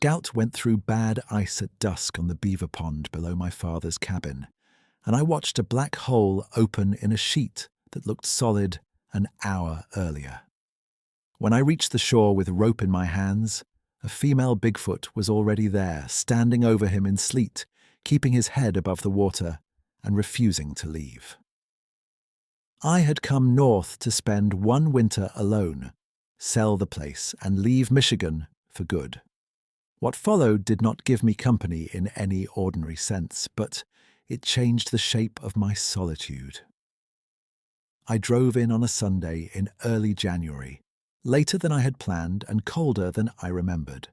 Scout went through bad ice at dusk on the beaver pond below my father's cabin, and I watched a black hole open in a sheet that looked solid an hour earlier. When I reached the shore with a rope in my hands, a female Bigfoot was already there, standing over him in sleet, keeping his head above the water and refusing to leave. I had come north to spend one winter alone, sell the place, and leave Michigan for good. What followed did not give me company in any ordinary sense, but it changed the shape of my solitude. I drove in on a Sunday in early January, later than I had planned and colder than I remembered.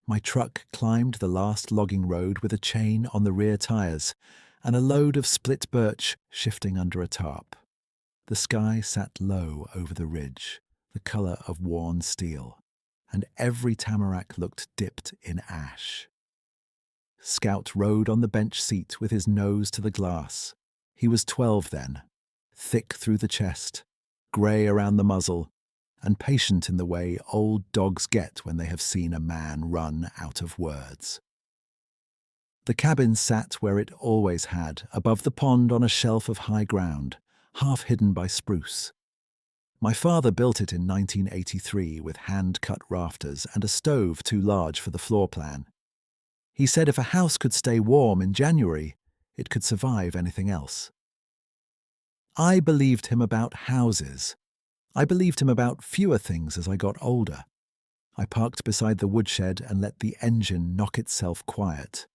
My truck climbed the last logging road with a chain on the rear tires and a load of split birch shifting under a tarp. The sky sat low over the ridge, the color of worn steel, and every tamarack looked dipped in ash. Scout rode on the bench seat with his nose to the glass. He was 12 then, thick through the chest, grey around the muzzle, and patient in the way old dogs get when they have seen a man run out of words. The cabin sat where it always had, above the pond on a shelf of high ground, half hidden by spruce. My father built it in 1983 with hand-cut rafters and a stove too large for the floor plan. He said if a house could stay warm in January, it could survive anything else. I believed him about houses. I believed him about fewer things as I got older. I parked beside the woodshed and let the engine knock itself quiet.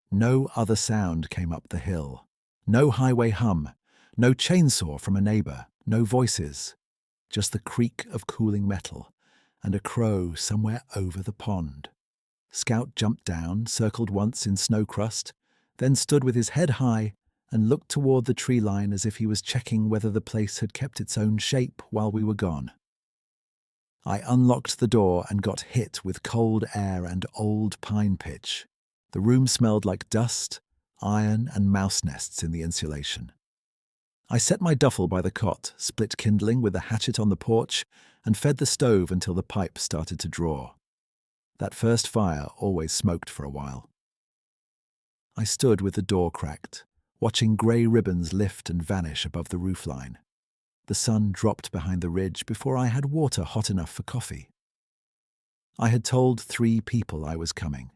No other sound came up the hill. No highway hum. No chainsaw from a neighbor. No voices. Just the creak of cooling metal and a crow somewhere over the pond. Scout jumped down, circled once in snow crust, then stood with his head high and looked toward the tree line as if he was checking whether the place had kept its own shape while we were gone. I unlocked the door and got hit with cold air and old pine pitch. The room smelled like dust, iron, and mouse nests in the insulation. I set my duffel by the cot, split kindling with a hatchet on the porch, and fed the stove until the pipe started to draw. That first fire always smoked for a while. I stood with the door cracked, watching grey ribbons lift and vanish above the roofline. The sun dropped behind the ridge before I had water hot enough for coffee. I had told 3 people I was coming.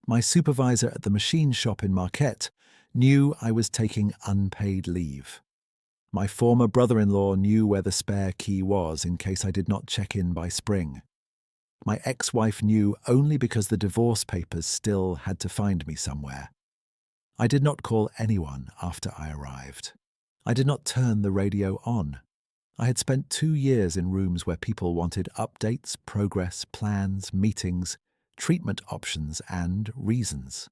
My supervisor at the machine shop in Marquette knew I was taking unpaid leave. My former brother-in-law knew where the spare key was in case I did not check in by spring. My ex-wife knew only because the divorce papers still had to find me somewhere. I did not call anyone after I arrived. I did not turn the radio on. I had spent 2 years in rooms where people wanted updates, progress, plans, meetings, treatment options, and reasons.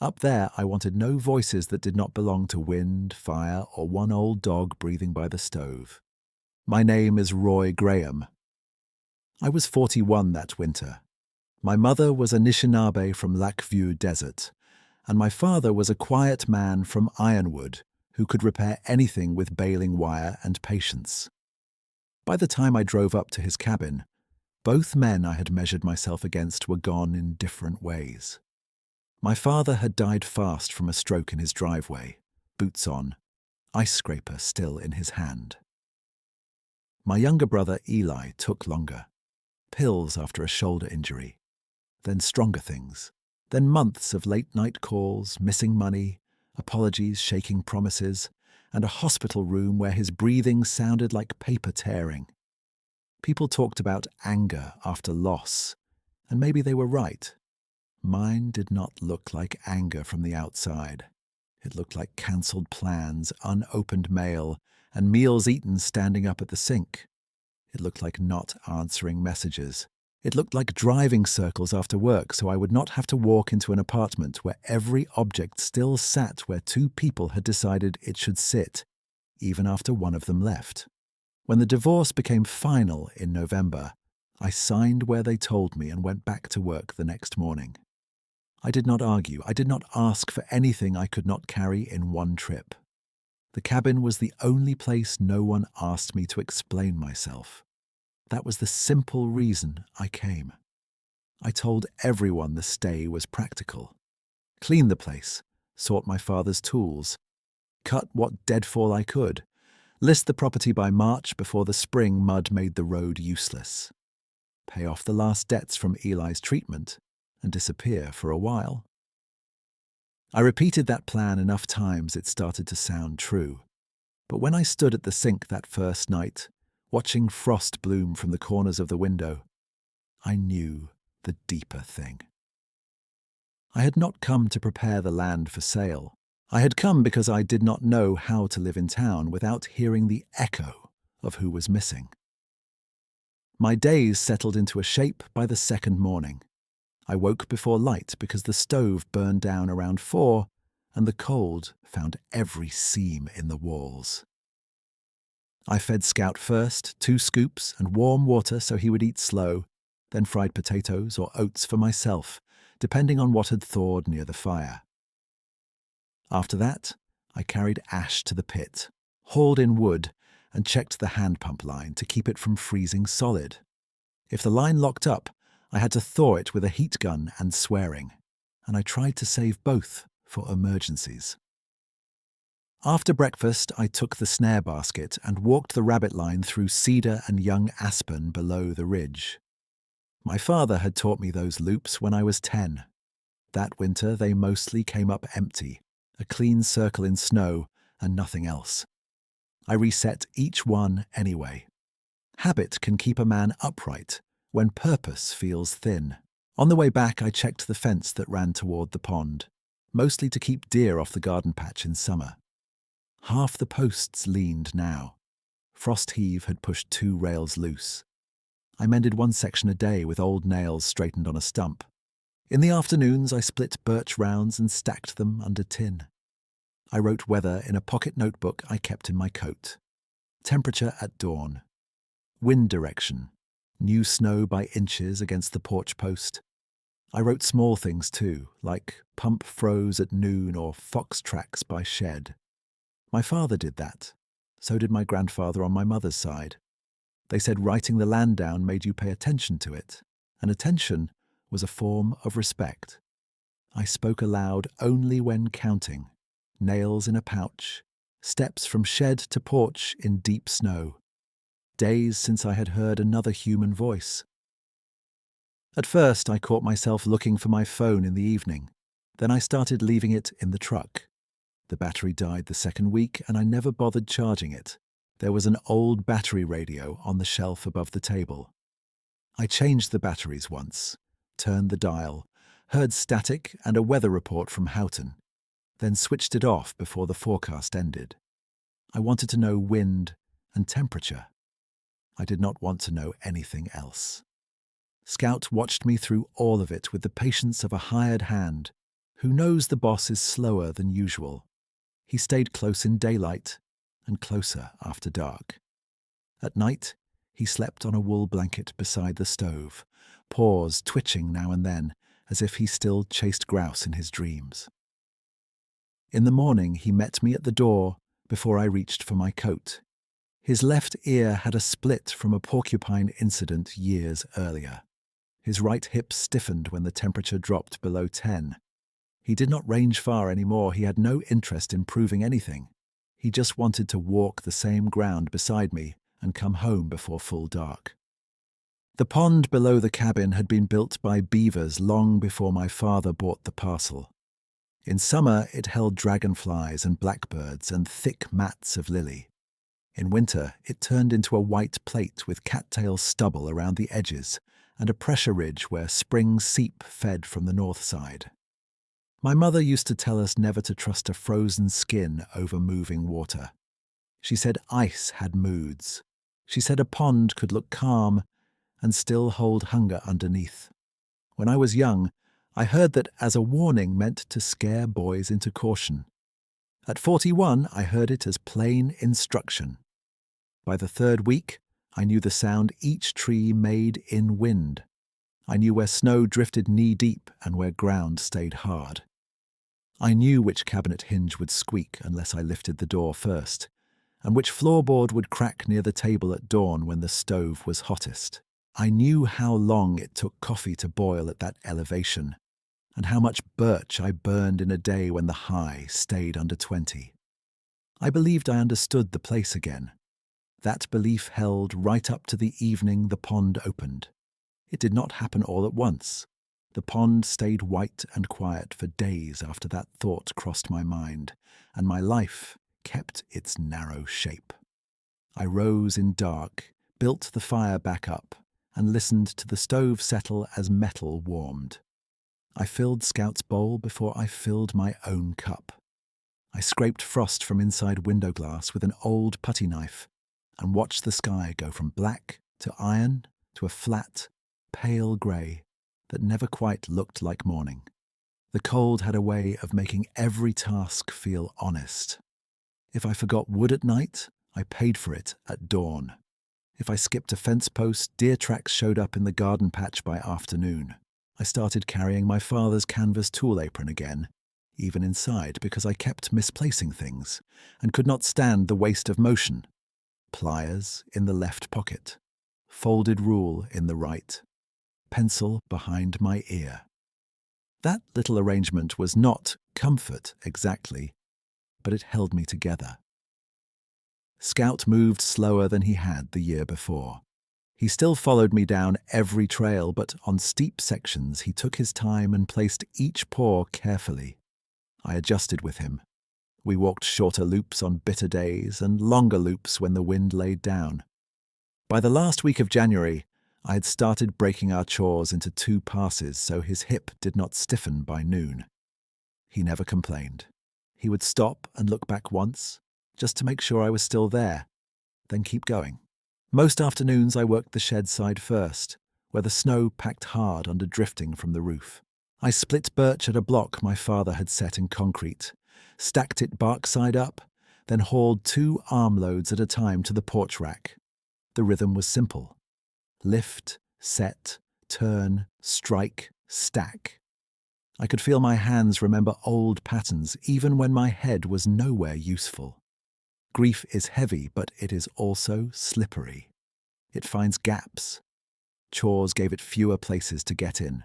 Up there, I wanted no voices that did not belong to wind, fire, or one old dog breathing by the stove. My name is Roy Graham. I was 41 that winter. My mother was a Anishinaabe from Lac Vieux Desert, and my father was a quiet man from Ironwood who could repair anything with baling wire and patience. By the time I drove up to his cabin, both men I had measured myself against were gone in different ways. My father had died fast from a stroke in his driveway, boots on, ice scraper still in his hand. My younger brother Eli took longer. Pills after a shoulder injury, then stronger things, then months of late-night calls, missing money, apologies, shaking promises, and a hospital room where his breathing sounded like paper tearing. People talked about anger after loss, and maybe they were right. Mine did not look like anger from the outside. It looked like cancelled plans, unopened mail, and meals eaten standing up at the sink. It looked like not answering messages. It looked like driving circles after work so I would not have to walk into an apartment where every object still sat where 2 people had decided it should sit, even after one of them left. When the divorce became final in November, I signed where they told me and went back to work the next morning. I did not argue. I did not ask for anything I could not carry in one trip. The cabin was the only place no one asked me to explain myself. That was the simple reason I came. I told everyone the stay was practical. Cleaned the place, sought my father's tools, cut what deadfall I could, list the property by March before the spring mud made the road useless, pay off the last debts from Eli's treatment, and disappear for a while. I repeated that plan enough times it started to sound true. But when I stood at the sink that first night, watching frost bloom from the corners of the window, I knew the deeper thing. I had not come to prepare the land for sale. I had come because I did not know how to live in town without hearing the echo of who was missing. My days settled into a shape by the second morning. I woke before light because the stove burned down around 4, and the cold found every seam in the walls. I fed Scout first 2 scoops and warm water so he would eat slow, then fried potatoes or oats for myself, depending on what had thawed near the fire. After that, I carried ash to the pit, hauled in wood, and checked the hand pump line to keep it from freezing solid. If the line locked up, I had to thaw it with a heat gun and swearing, and I tried to save both for emergencies. After breakfast, I took the snare basket and walked the rabbit line through cedar and young aspen below the ridge. My father had taught me those loops when I was 10. That winter, they mostly came up empty, a clean circle in snow and nothing else. I reset each one anyway. Habit can keep a man upright when purpose feels thin. On the way back, I checked the fence that ran toward the pond, mostly to keep deer off the garden patch in summer. Half the posts leaned now. Frost heave had pushed 2 rails loose. I mended one section a day with old nails straightened on a stump. In the afternoons, I split birch rounds and stacked them under tin. I wrote weather in a pocket notebook I kept in my coat. Temperature at dawn. Wind direction. New snow by inches against the porch post. I wrote small things too, like pump froze at noon or fox tracks by shed. My father did that. So did my grandfather on my mother's side. They said writing the land down made you pay attention to it, and attention was a form of respect. I spoke aloud only when counting. Nails in a pouch, steps from shed to porch in deep snow. Days since I had heard another human voice. At first, I caught myself looking for my phone in the evening. Then I started leaving it in the truck. The battery died the second week, and I never bothered charging it. There was an old battery radio on the shelf above the table. I changed the batteries once, turned the dial, heard static and a weather report from Houghton, then switched it off before the forecast ended. I wanted to know wind and temperature. I did not want to know anything else. Scout watched me through all of it with the patience of a hired hand who knows the boss is slower than usual. He stayed close in daylight and closer after dark. At night, he slept on a wool blanket beside the stove, paws twitching now and then as if he still chased grouse in his dreams. In the morning, he met me at the door before I reached for my coat. His left ear had a split from a porcupine incident years earlier. His right hip stiffened when the temperature dropped below 10. He did not range far anymore. He had no interest in proving anything. He just wanted to walk the same ground beside me and come home before full dark. The pond below the cabin had been built by beavers long before my father bought the parcel. In summer, it held dragonflies and blackbirds and thick mats of lily. In winter, it turned into a white plate with cattail stubble around the edges and a pressure ridge where spring seep fed from the north side. My mother used to tell us never to trust a frozen skin over moving water. She said ice had moods. She said a pond could look calm and still hold hunger underneath. When I was young, I heard that as a warning meant to scare boys into caution. At 41, I heard it as plain instruction. By the third week, I knew the sound each tree made in wind. I knew where snow drifted knee-deep and where ground stayed hard. I knew which cabinet hinge would squeak unless I lifted the door first, and which floorboard would crack near the table at dawn when the stove was hottest. I knew how long it took coffee to boil at that elevation, and how much birch I burned in a day when the high stayed under 20. I believed I understood the place again. That belief held right up to the evening the pond opened. It did not happen all at once. The pond stayed white and quiet for days after that thought crossed my mind, and my life kept its narrow shape. I rose in dark, built the fire back up, and listened to the stove settle as metal warmed. I filled Scout's bowl before I filled my own cup. I scraped frost from inside window glass with an old putty knife and watched the sky go from black to iron to a flat, pale grey that never quite looked like morning. The cold had a way of making every task feel honest. If I forgot wood at night, I paid for it at dawn. If I skipped a fence post, deer tracks showed up in the garden patch by afternoon. I started carrying my father's canvas tool apron again, even inside, because I kept misplacing things and could not stand the waste of motion. Pliers in the left pocket, folded rule in the right, pencil behind my ear. That little arrangement was not comfort exactly, but it held me together. Scout moved slower than he had the year before. He still followed me down every trail, but on steep sections he took his time and placed each paw carefully. I adjusted with him. We walked shorter loops on bitter days and longer loops when the wind laid down. By the last week of January, I had started breaking our chores into 2 passes so his hip did not stiffen by noon. He never complained. He would stop and look back once, just to make sure I was still there, then keep going. Most afternoons I worked the shed side first, where the snow packed hard under drifting from the roof. I split birch at a block my father had set in concrete, stacked it bark side up, then hauled 2 armloads at a time to the porch rack. The rhythm was simple. Lift, set, turn, strike, stack. I could feel my hands remember old patterns even when my head was nowhere useful. Grief is heavy, but it is also slippery. It finds gaps. Chores gave it fewer places to get in.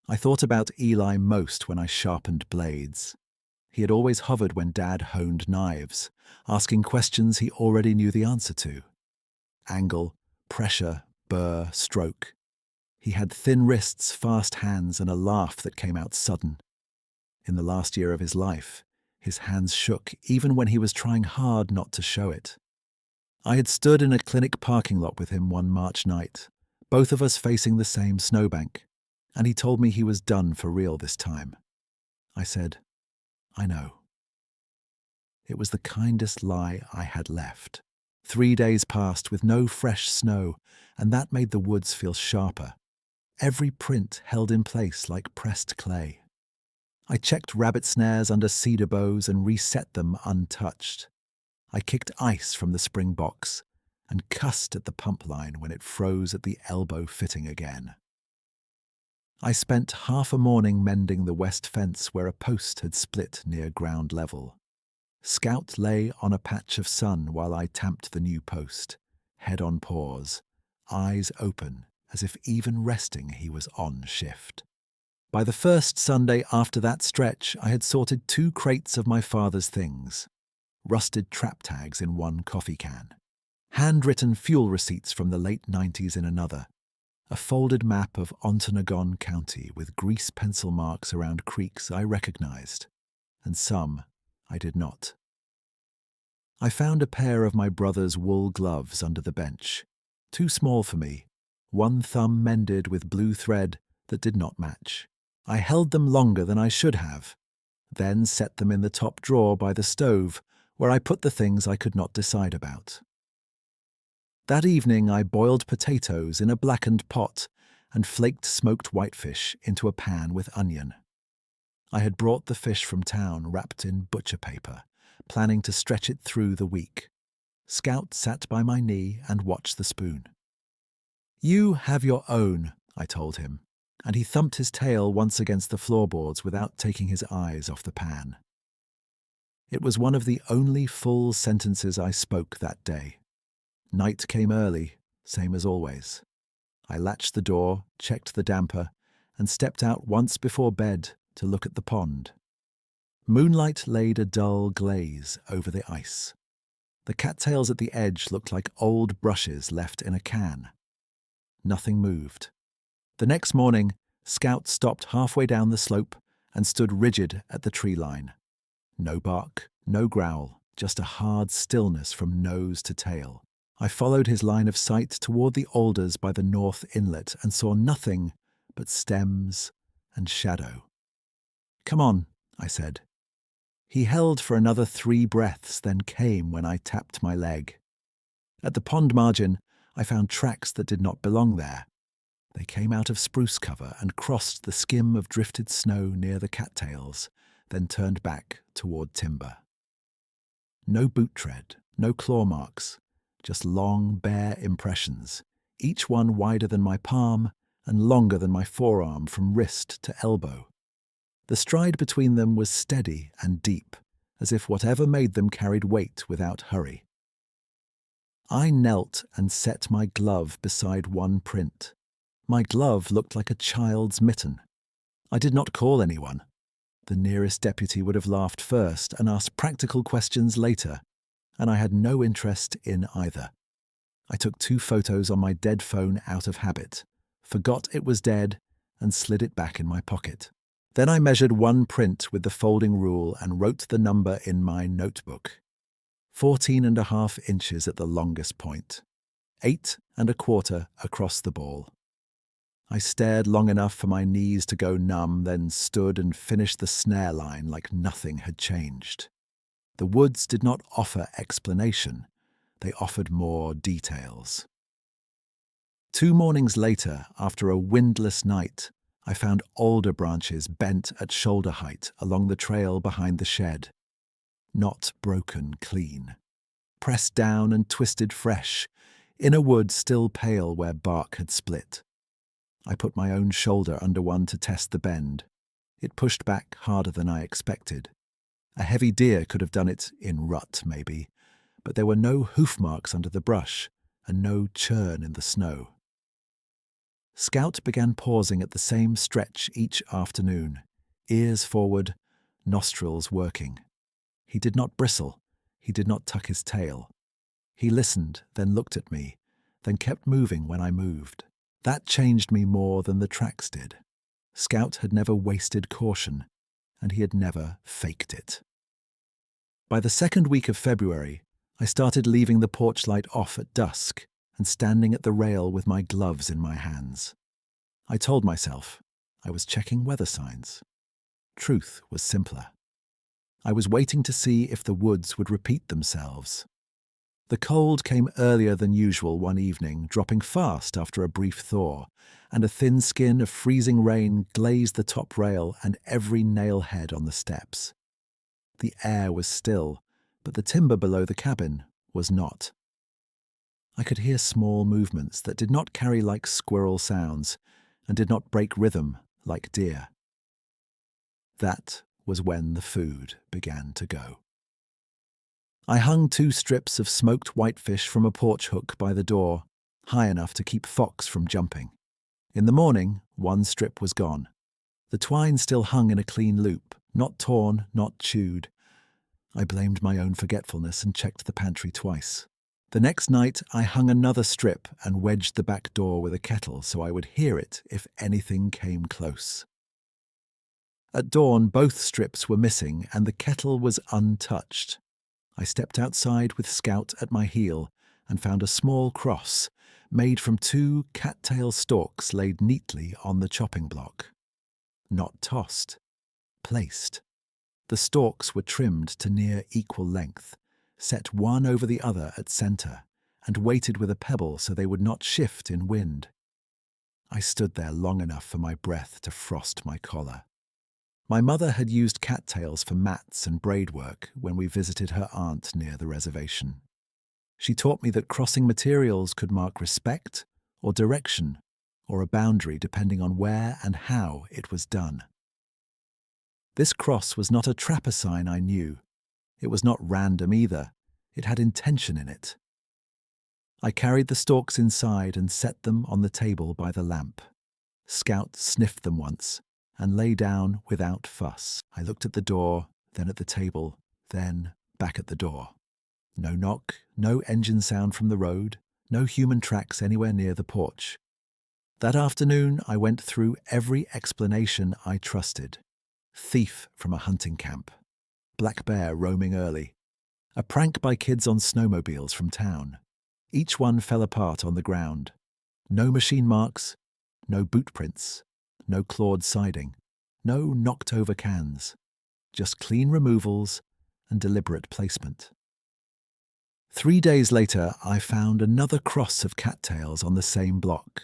I thought about Eli most when I sharpened blades. He had always hovered when Dad honed knives, asking questions he already knew the answer to. Angle, pressure, burr, stroke. He had thin wrists, fast hands, and a laugh that came out sudden. In the last year of his life, his hands shook even when he was trying hard not to show it. I had stood in a clinic parking lot with him one March night, both of us facing the same snowbank, and he told me he was done for real this time. I said, I know. It was the kindest lie I had left. 3 days passed with no fresh snow, and that made the woods feel sharper. Every print held in place like pressed clay. I checked rabbit snares under cedar boughs and reset them untouched. I kicked ice from the spring box and cussed at the pump line when it froze at the elbow fitting again. I spent half a morning mending the west fence where a post had split near ground level. Scout lay on a patch of sun while I tamped the new post, head on paws, eyes open as if even resting he was on shift. By the first Sunday after that stretch, I had sorted 2 crates of my father's things, rusted trap tags in one coffee can, handwritten fuel receipts from the late 90s in another, a folded map of Ontonagon County with grease pencil marks around creeks I recognized, and some I did not. I found a pair of my brother's wool gloves under the bench, too small for me, one thumb mended with blue thread that did not match. I held them longer than I should have, then set them in the top drawer by the stove, where I put the things I could not decide about. That evening I boiled potatoes in a blackened pot and flaked smoked whitefish into a pan with onion. I had brought the fish from town wrapped in butcher paper, planning to stretch it through the week. Scout sat by my knee and watched the spoon. You have your own, I told him, and he thumped his tail once against the floorboards without taking his eyes off the pan. It was one of the only full sentences I spoke that day. Night came early, same as always. I latched the door, checked the damper, and stepped out once before bed to look at the pond. Moonlight laid a dull glaze over the ice. The cattails at the edge looked like old brushes left in a can. Nothing moved. The next morning, Scout stopped halfway down the slope and stood rigid at the tree line. No bark, no growl, just a hard stillness from nose to tail. I followed his line of sight toward the alders by the north inlet and saw nothing but stems and shadow. "Come on," I said. He held for another 3 breaths, then came when I tapped my leg. At the pond margin, I found tracks that did not belong there. They came out of spruce cover and crossed the skim of drifted snow near the cattails, then turned back toward timber. No boot tread, no claw marks, just long, bare impressions, each one wider than my palm and longer than my forearm from wrist to elbow. The stride between them was steady and deep, as if whatever made them carried weight without hurry. I knelt and set my glove beside one print. My glove looked like a child's mitten. I did not call anyone. The nearest deputy would have laughed first and asked practical questions later, and I had no interest in either. I took 2 photos on my dead phone out of habit, forgot it was dead, and slid it back in my pocket. Then I measured one print with the folding rule and wrote the number in my notebook. 14.5 inches at the longest point, 8.25 across the ball. I stared long enough for my knees to go numb, then stood and finished the snare line like nothing had changed. The woods did not offer explanation. They offered more details. 2 mornings later, after a windless night, I found alder branches bent at shoulder height along the trail behind the shed. Not broken clean. Pressed down and twisted fresh, in a wood still pale where bark had split. I put my own shoulder under one to test the bend. It pushed back harder than I expected. A heavy deer could have done it in rut, maybe, but there were no hoof marks under the brush and no churn in the snow. Scout began pausing at the same stretch each afternoon, ears forward, nostrils working. He did not bristle. He did not tuck his tail. He listened, then looked at me, then kept moving when I moved. That changed me more than the tracks did. Scout had never wasted caution, and he had never faked it. By the second week of February, I started leaving the porch light off at dusk and standing at the rail with my gloves in my hands. I told myself I was checking weather signs. Truth was simpler. I was waiting to see if the woods would repeat themselves. The cold came earlier than usual one evening, dropping fast after a brief thaw, and a thin skin of freezing rain glazed the top rail and every nail head on the steps. The air was still, but the timber below the cabin was not. I could hear small movements that did not carry like squirrel sounds and did not break rhythm like deer. That was when the food began to go. I hung 2 strips of smoked whitefish from a porch hook by the door, high enough to keep Fox from jumping. In the morning, 1 strip was gone. The twine still hung in a clean loop, not torn, not chewed. I blamed my own forgetfulness and checked the pantry twice. The next night, I hung another strip and wedged the back door with a kettle so I would hear it if anything came close. At dawn, both strips were missing and the kettle was untouched. I stepped outside with Scout at my heel and found a small cross made from 2 cattail stalks laid neatly on the chopping block. Not tossed, placed. The stalks were trimmed to near equal length, set one over the other at center, and weighted with a pebble so they would not shift in wind. I stood there long enough for my breath to frost my collar. My mother had used cattails for mats and braidwork when we visited her aunt near the reservation. She taught me that crossing materials could mark respect or direction or a boundary depending on where and how it was done. This cross was not a trapper sign I knew. It was not random either. It had intention in it. I carried the stalks inside and set them on the table by the lamp. Scout sniffed them once and lay down without fuss. I looked at the door, then at the table, then back at the door. No knock, no engine sound from the road, no human tracks anywhere near the porch. That afternoon, I went through every explanation I trusted. Thief from a hunting camp. Black bear roaming early. A prank by kids on snowmobiles from town. Each one fell apart on the ground. No machine marks, no boot prints, no clawed siding, no knocked-over cans. Just clean removals and deliberate placement. 3 days later, I found another cross of cattails on the same block,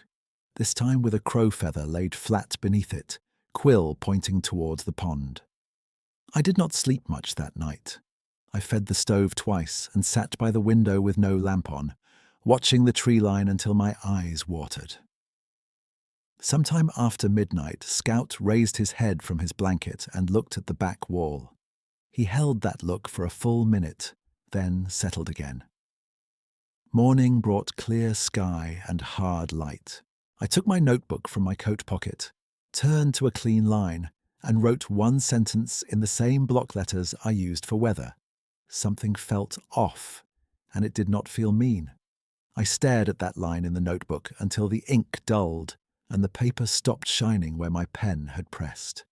this time with a crow feather laid flat beneath it, quill pointing towards the pond. I did not sleep much that night. I fed the stove twice and sat by the window with no lamp on, watching the tree line until my eyes watered. Sometime after midnight, Scout raised his head from his blanket and looked at the back wall. He held that look for a full minute, then settled again. Morning brought clear sky and hard light. I took my notebook from my coat pocket, turned to a clean line, and wrote one sentence in the same block letters I used for weather. Something felt off, and it did not feel mean. I stared at that line in the notebook until the ink dulled and the paper stopped shining where my pen had pressed.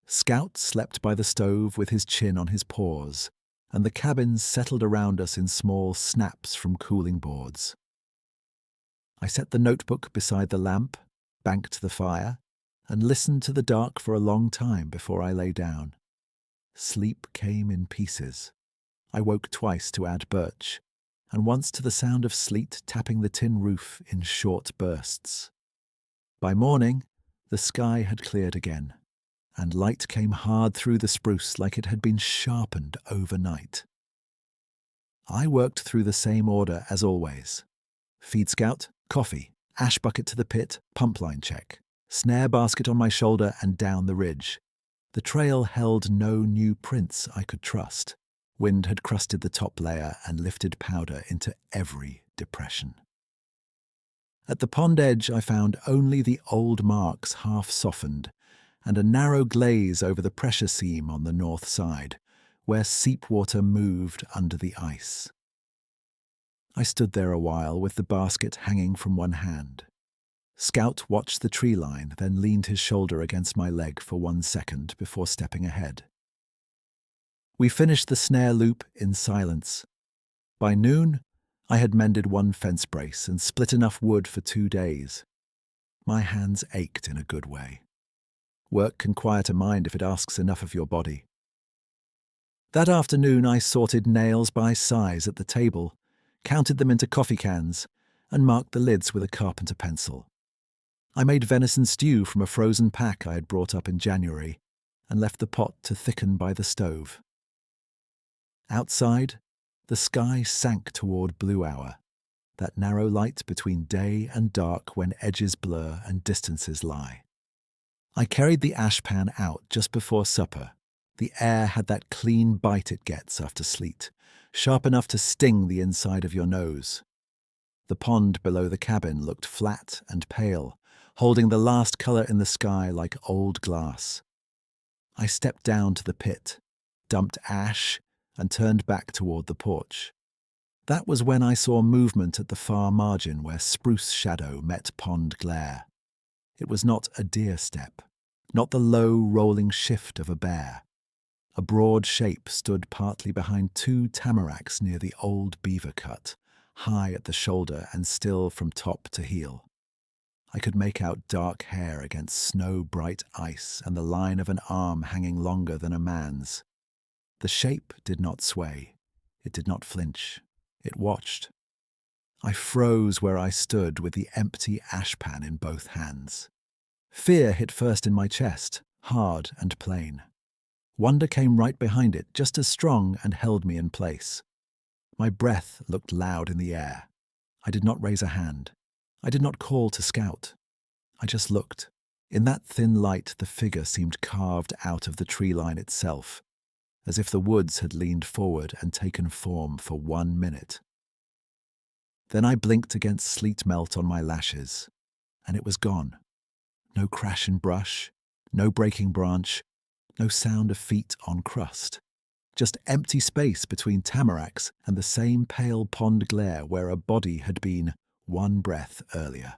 Scout slept by the stove with his chin on his paws, and the cabins settled around us in small snaps from cooling boards. I set the notebook beside the lamp, banked the fire, and listened to the dark for a long time before I lay down. Sleep came in pieces. I woke twice to add birch, and once to the sound of sleet tapping the tin roof in short bursts. By morning, the sky had cleared again, and light came hard through the spruce like it had been sharpened overnight. I worked through the same order as always. Feed Scout, coffee, ash bucket to the pit, pump line check, snare basket on my shoulder and down the ridge. The trail held no new prints I could trust. Wind had crusted the top layer and lifted powder into every depression. At the pond edge, I found only the old marks half softened and a narrow glaze over the pressure seam on the north side, where seep water moved under the ice. I stood there a while with the basket hanging from one hand. Scout watched the tree line, then leaned his shoulder against my leg for 1 second before stepping ahead. We finished the snare loop in silence. By noon, I had mended one fence brace and split enough wood for 2 days. My hands ached in a good way. Work can quiet a mind if it asks enough of your body. That afternoon, I sorted nails by size at the table, counted them into coffee cans, and marked the lids with a carpenter pencil. I made venison stew from a frozen pack I had brought up in January and left the pot to thicken by the stove. Outside, the sky sank toward blue hour, that narrow light between day and dark when edges blur and distances lie. I carried the ash pan out just before supper. The air had that clean bite it gets after sleet, sharp enough to sting the inside of your nose. The pond below the cabin looked flat and pale, holding the last colour in the sky like old glass. I stepped down to the pit, dumped ash, and turned back toward the porch. That was when I saw movement at the far margin where spruce shadow met pond glare. It was not a deer step, not the low, rolling shift of a bear. A broad shape stood partly behind 2 tamaracks near the old beaver cut, high at the shoulder and still from top to heel. I could make out dark hair against snow-bright ice and the line of an arm hanging longer than a man's. The shape did not sway. It did not flinch. It watched. I froze where I stood with the empty ashpan in both hands. Fear hit first in my chest, hard and plain. Wonder came right behind it, just as strong, and held me in place. My breath looked loud in the air. I did not raise a hand. I did not call to Scout. I just looked. In that thin light, the figure seemed carved out of the tree line itself, as if the woods had leaned forward and taken form for 1 minute. Then I blinked against sleet melt on my lashes, and it was gone. No crash and brush, no breaking branch, no sound of feet on crust. Just empty space between tamaracks and the same pale pond glare where a body had been one breath earlier.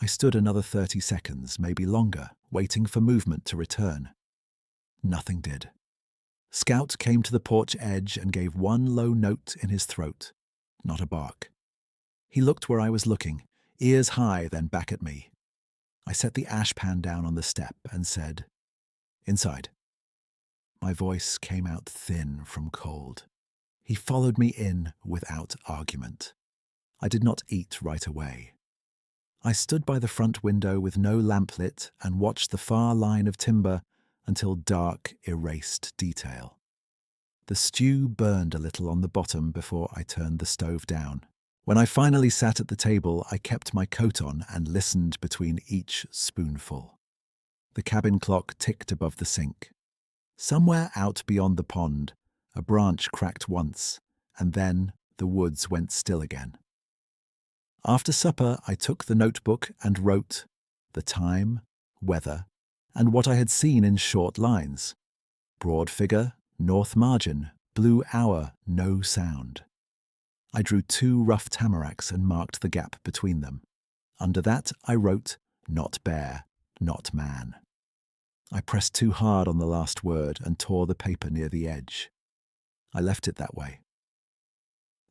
I stood another 30 seconds, maybe longer, waiting for movement to return. Nothing did. Scout came to the porch edge and gave one low note in his throat. Not a bark. He looked where I was looking, ears high, then back at me. I set the ash pan down on the step and said, "Inside." My voice came out thin from cold. He followed me in without argument. I did not eat right away. I stood by the front window with no lamp lit and watched the far line of timber until dark erased detail. The stew burned a little on the bottom before I turned the stove down. When I finally sat at the table, I kept my coat on and listened between each spoonful. The cabin clock ticked above the sink. Somewhere out beyond the pond, a branch cracked once, and then the woods went still again. After supper, I took the notebook and wrote the time, weather, and what I had seen in short lines. Broad figure, north margin, blue hour, no sound. I drew 2 rough tamaracks and marked the gap between them. Under that, I wrote, not bear, not man. I pressed too hard on the last word and tore the paper near the edge. I left it that way.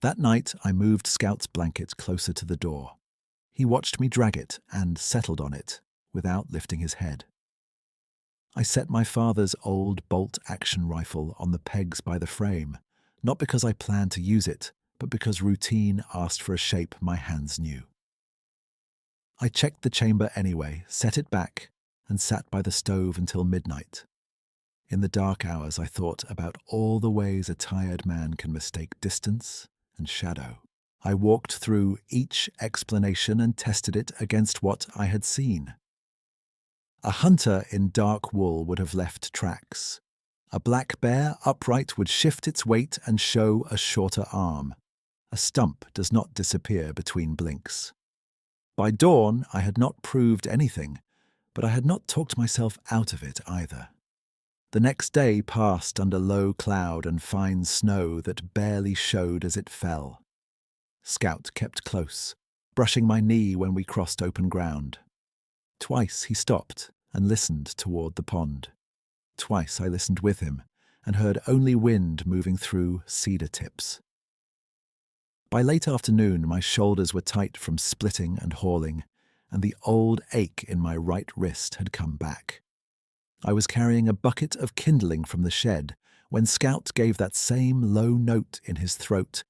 That night, I moved Scout's blanket closer to the door. He watched me drag it and settled on it without lifting his head. I set my father's old bolt-action rifle on the pegs by the frame, not because I planned to use it, but because routine asked for a shape my hands knew. I checked the chamber anyway, set it back, and sat by the stove until midnight. In the dark hours, I thought about all the ways a tired man can mistake distance and shadow. I walked through each explanation and tested it against what I had seen. A hunter in dark wool would have left tracks. A black bear upright would shift its weight and show a shorter arm. A stump does not disappear between blinks. By dawn, I had not proved anything, but I had not talked myself out of it either. The next day passed under low cloud and fine snow that barely showed as it fell. Scout kept close, brushing my knee when we crossed open ground. Twice he stopped and listened toward the pond. Twice I listened with him and heard only wind moving through cedar tips. By late afternoon, my shoulders were tight from splitting and hauling, and the old ache in my right wrist had come back. I was carrying a bucket of kindling from the shed when Scout gave that same low note in his throat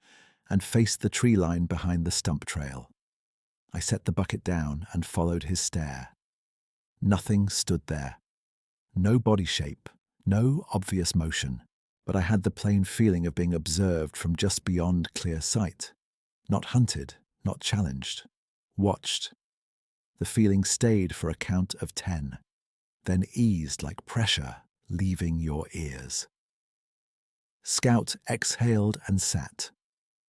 and faced the tree line behind the stump trail. I set the bucket down and followed his stare. Nothing stood there. No body shape, no obvious motion, but I had the plain feeling of being observed from just beyond clear sight. Not hunted, not challenged, watched. The feeling stayed for a count of 10. Then eased like pressure, leaving your ears. Scout exhaled and sat.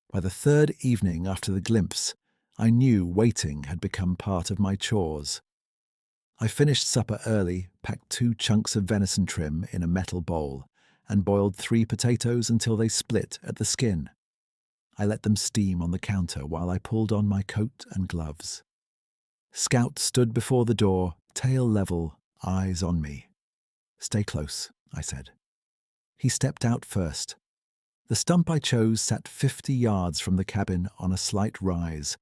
By the 3rd evening after the glimpse, I knew waiting had become part of my chores. I finished supper early, packed 2 chunks of venison trim in a metal bowl, and boiled 3 potatoes until they split at the skin. I let them steam on the counter while I pulled on my coat and gloves. Scout stood before the door, tail level, eyes on me. "Stay close," I said. He stepped out first. The stump I chose sat 50 yards from the cabin on a slight rise,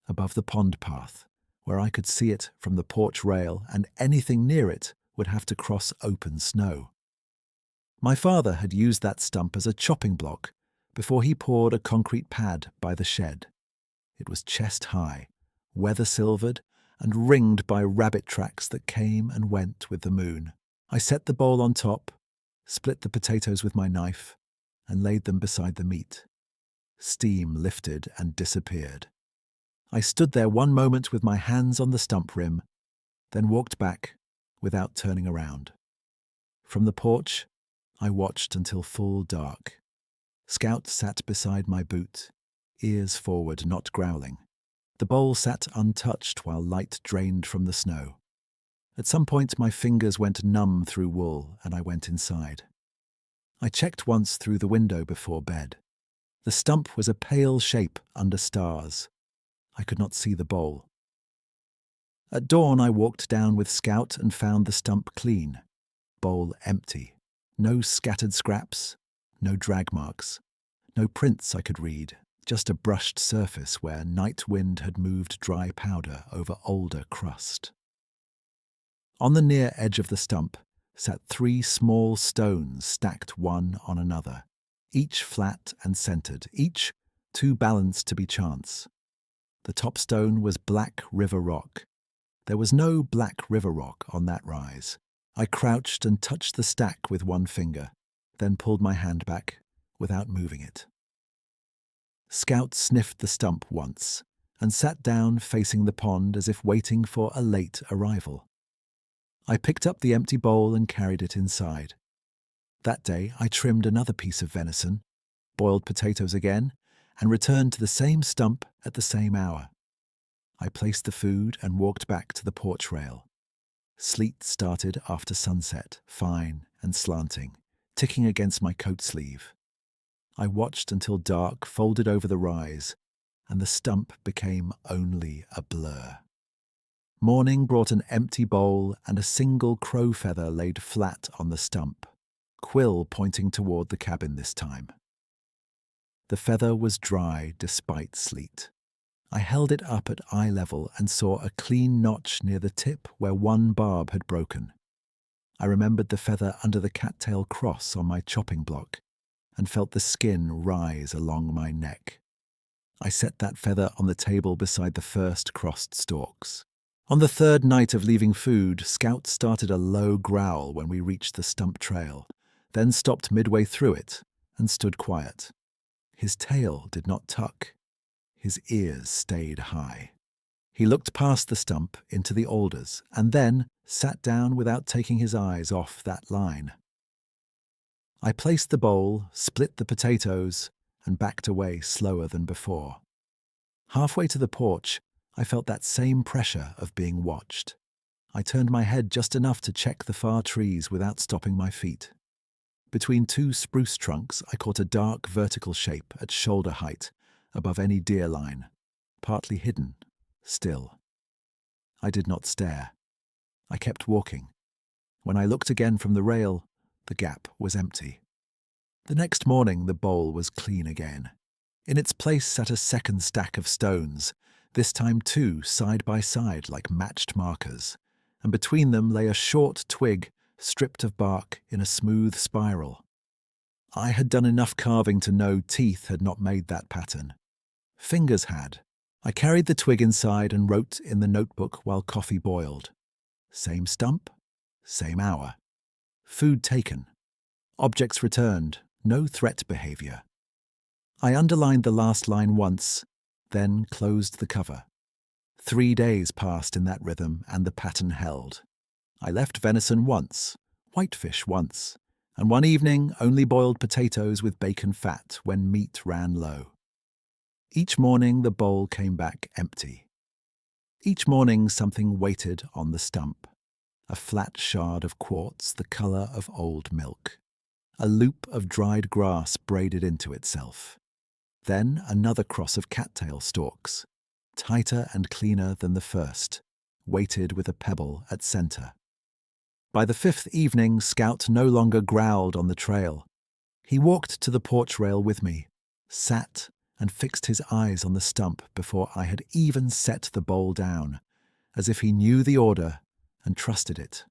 above the pond path, where I could see it from the porch rail, and anything near it would have to cross open snow. My father had used that stump as a chopping block before he poured a concrete pad by the shed. It was chest high, weather-silvered, and ringed by rabbit tracks that came and went with the moon. I set the bowl on top, split the potatoes with my knife, and laid them beside the meat. Steam lifted and disappeared. I stood there one moment with my hands on the stump rim, then walked back without turning around. From the porch, I watched until full dark. Scout sat beside my boot, ears forward, not growling. The bowl sat untouched while light drained from the snow. At some point, my fingers went numb through wool, and I went inside. I checked once through the window before bed. The stump was a pale shape under stars. I could not see the bowl. At dawn, I walked down with Scout and found the stump clean, bowl empty. No scattered scraps, no drag marks, no prints I could read, just a brushed surface where night wind had moved dry powder over older crust. On the near edge of the stump sat 3 small stones stacked one on another, each flat and centered, each too balanced to be chance. The top stone was Black River rock. There was no Black River rock on that rise. I crouched and touched the stack with one finger, then pulled my hand back without moving it. Scout sniffed the stump once and sat down facing the pond as if waiting for a late arrival. I picked up the empty bowl and carried it inside. That day I trimmed another piece of venison, boiled potatoes again, and returned to the same stump at the same hour. I placed the food and walked back to the porch rail. Sleet started after sunset, fine and slanting, ticking against my coat sleeve. I watched until dark folded over the rise, and the stump became only a blur. Morning brought an empty bowl and a single crow feather laid flat on the stump, quill pointing toward the cabin this time. The feather was dry despite sleet. I held it up at eye level and saw a clean notch near the tip where one barb had broken. I remembered the feather under the cattail cross on my chopping block and felt the skin rise along my neck. I set that feather on the table beside the first crossed stalks. On the third night of leaving food, Scout started a low growl when we reached the stump trail, then stopped midway through it and stood quiet. His tail did not tuck. His ears stayed high. He looked past the stump into the alders and then sat down without taking his eyes off that line. I placed the bowl, split the potatoes, and backed away slower than before. Halfway to the porch, I felt that same pressure of being watched. I turned my head just enough to check the far trees without stopping my feet. Between 2 spruce trunks, I caught a dark vertical shape at shoulder height, above any deer line, partly hidden, still. I did not stare. I kept walking. When I looked again from the rail, the gap was empty. The next morning the bowl was clean again. In its place sat a second stack of stones, this time 2 side by side like matched markers, and between them lay a short twig stripped of bark in a smooth spiral. I had done enough carving to know teeth had not made that pattern. Fingers had. I carried the twig inside and wrote in the notebook while coffee boiled. Same stump, same hour. Food taken. Objects returned. No threat behavior. I underlined the last line once, then closed the cover. 3 days passed in that rhythm and the pattern held. I left venison once, whitefish once, and one evening only boiled potatoes with bacon fat when meat ran low. Each morning the bowl came back empty. Each morning something waited on the stump. A flat shard of quartz the colour of old milk. A loop of dried grass braided into itself. Then another cross of cattail stalks, tighter and cleaner than the first, weighted with a pebble at centre. By the 5th evening, Scout no longer growled on the trail. He walked to the porch rail with me, sat and fixed his eyes on the stump before I had even set the bowl down, as if he knew the order and trusted it.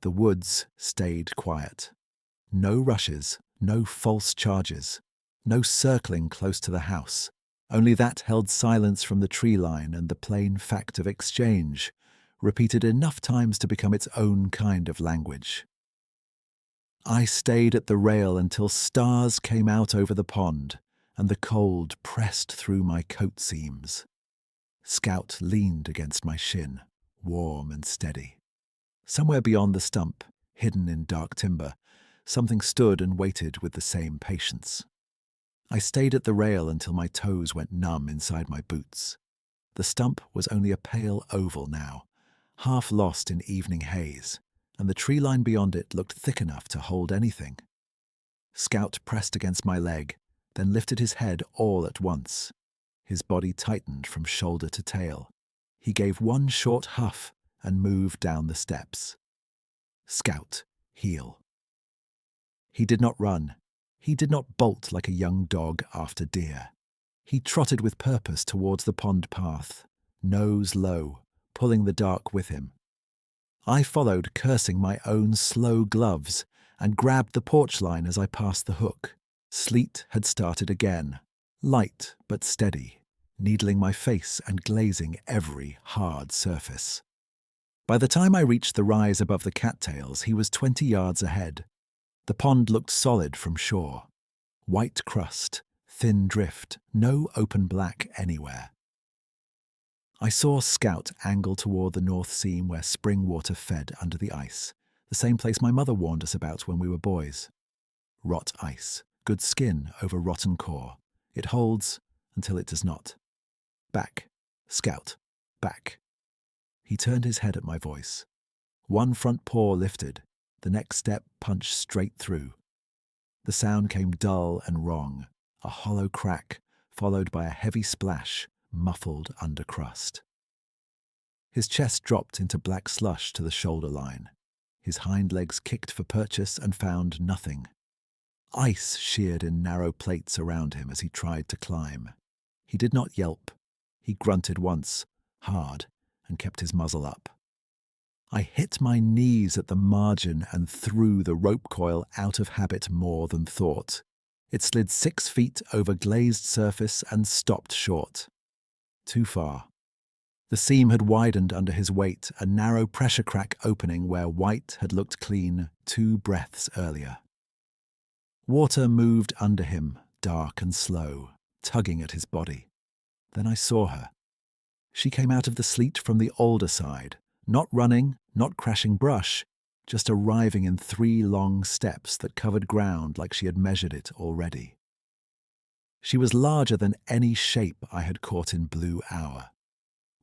The woods stayed quiet. No rushes, no false charges, no circling close to the house. Only that held silence from the tree line and the plain fact of exchange, repeated enough times to become its own kind of language. I stayed at the rail until stars came out over the pond and the cold pressed through my coat seams. Scout leaned against my shin, warm and steady. Somewhere beyond the stump, hidden in dark timber, something stood and waited with the same patience. I stayed at the rail until my toes went numb inside my boots. The stump was only a pale oval now, half lost in evening haze, and the tree line beyond it looked thick enough to hold anything. Scout pressed against my leg, then lifted his head all at once. His body tightened from shoulder to tail. He gave one short huff and moved down the steps. Scout, heel. He did not run. He did not bolt like a young dog after deer. He trotted with purpose towards the pond path, nose low, pulling the dark with him. I followed, cursing my own slow gloves, and grabbed the porch line as I passed the hook. Sleet had started again, light but steady, needling my face and glazing every hard surface. By the time I reached the rise above the cattails, he was 20 yards ahead. The pond looked solid from shore. White crust, thin drift, no open black anywhere. I saw Scout angle toward the north seam where spring water fed under the ice, the same place my mother warned us about when we were boys. Rot ice, good skin over rotten core. It holds until it does not. Back, Scout, back. He turned his head at my voice. One front paw lifted, the next step punched straight through. The sound came dull and wrong, a hollow crack, followed by a heavy splash, muffled under crust. His chest dropped into black slush to the shoulder line. His hind legs kicked for purchase and found nothing. Ice sheared in narrow plates around him as he tried to climb. He did not yelp. He grunted once, hard, and kept his muzzle up. I hit my knees at the margin and threw the rope coil out of habit more than thought. It slid 6 feet over glazed surface and stopped short. Too far. The seam had widened under his weight, a narrow pressure crack opening where white had looked clean 2 breaths earlier. Water moved under him, dark and slow, tugging at his body. Then I saw her. She came out of the sleet from the alder side, not running, not crashing brush, just arriving in 3 long steps that covered ground like she had measured it already. She was larger than any shape I had caught in Blue Hour.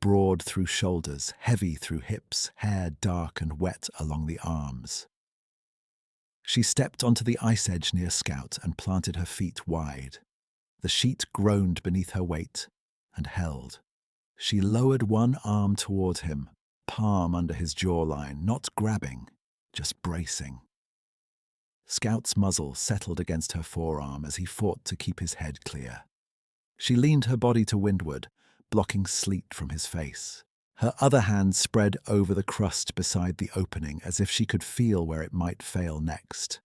Broad through shoulders, heavy through hips, hair dark and wet along the arms. She stepped onto the ice edge near Scout and planted her feet wide. The sheet groaned beneath her weight and held. She lowered one arm toward him, palm under his jawline, not grabbing, just bracing. Scout's muzzle settled against her forearm as he fought to keep his head clear. She leaned her body to windward, blocking sleet from his face. Her other hand spread over the crust beside the opening as if she could feel where it might fail next.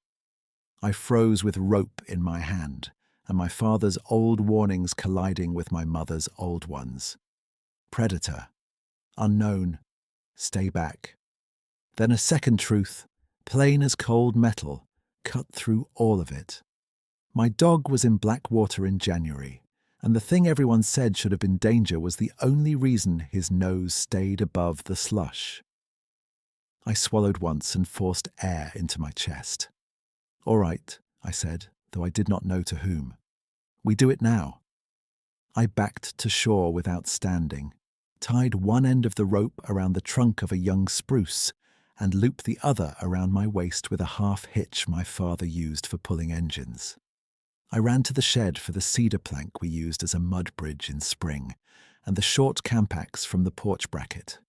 I froze with rope in my hand, and my father's old warnings colliding with my mother's old ones. Predator. Unknown. Stay back. Then a second truth, plain as cold metal, cut through all of it. My dog was in black water in January, and the thing everyone said should have been danger was the only reason his nose stayed above the slush. I swallowed once and forced air into my chest. "All right," I said, though I did not know to whom. "We do it now." I backed to shore without standing, tied one end of the rope around the trunk of a young spruce, and looped the other around my waist with a half hitch my father used for pulling engines. I ran to the shed for the cedar plank we used as a mud bridge in spring, and the short campax from the porch bracket.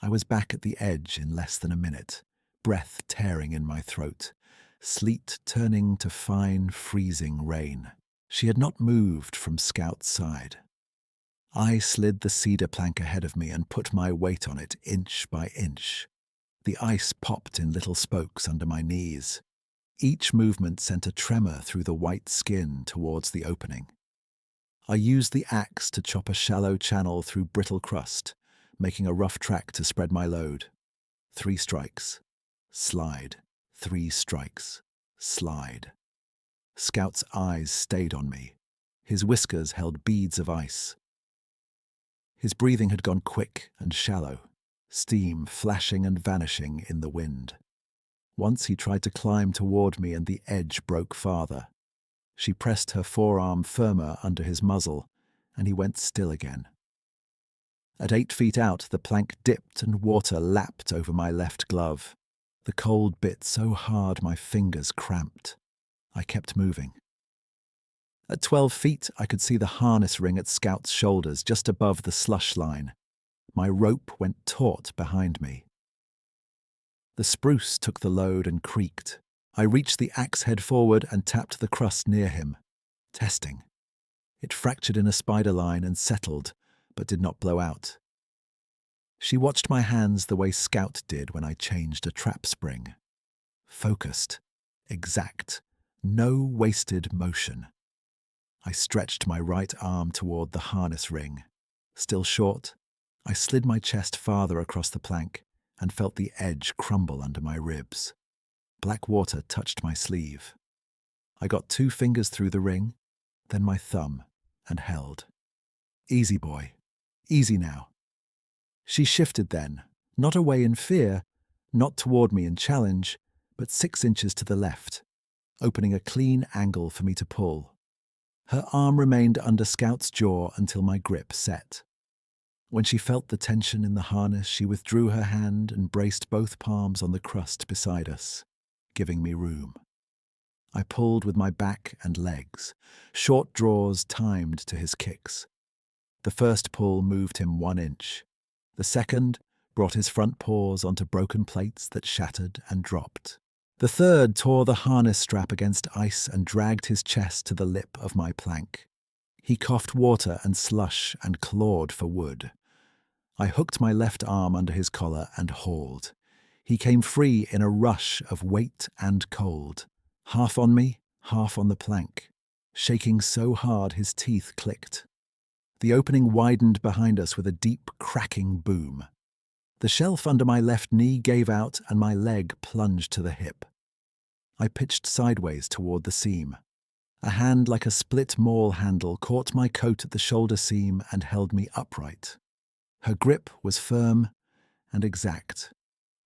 I was back at the edge in less than a minute, breath tearing in my throat, sleet turning to fine, freezing rain. She had not moved from Scout's side. I slid the cedar plank ahead of me and put my weight on it inch by inch. The ice popped in little spokes under my knees. Each movement sent a tremor through the white skin towards the opening. I used the axe to chop a shallow channel through brittle crust, making a rough track to spread my load. 3 strikes. Slide. 3 strikes. Slide. Scout's eyes stayed on me. His whiskers held beads of ice. His breathing had gone quick and shallow, steam flashing and vanishing in the wind. Once he tried to climb toward me and the edge broke farther. She pressed her forearm firmer under his muzzle, and he went still again. At 8 feet out, the plank dipped and water lapped over my left glove. The cold bit so hard my fingers cramped. I kept moving. At 12 feet, I could see the harness ring at Scout's shoulders just above the slush line. My rope went taut behind me. The spruce took the load and creaked. I reached the axe head forward and tapped the crust near him. Testing. It fractured in a spider line and settled, but did not blow out. She watched my hands the way Scout did when I changed a trap spring. Focused, exact, no wasted motion. I stretched my right arm toward the harness ring. Still short, I slid my chest farther across the plank and felt the edge crumble under my ribs. Black water touched my sleeve. I got 2 fingers through the ring, then my thumb, and held. Easy, boy. Easy now. She shifted then, not away in fear, not toward me in challenge, but 6 inches to the left, opening a clean angle for me to pull. Her arm remained under Scout's jaw until my grip set. When she felt the tension in the harness, she withdrew her hand and braced both palms on the crust beside us, giving me room. I pulled with my back and legs, short draws timed to his kicks. The first pull moved him 1 inch. The second brought his front paws onto broken plates that shattered and dropped. The third tore the harness strap against ice and dragged his chest to the lip of my plank. He coughed water and slush and clawed for wood. I hooked my left arm under his collar and hauled. He came free in a rush of weight and cold, half on me, half on the plank, shaking so hard his teeth clicked. The opening widened behind us with a deep, cracking boom. The shelf under my left knee gave out and my leg plunged to the hip. I pitched sideways toward the seam. A hand like a split maul handle caught my coat at the shoulder seam and held me upright. Her grip was firm and exact.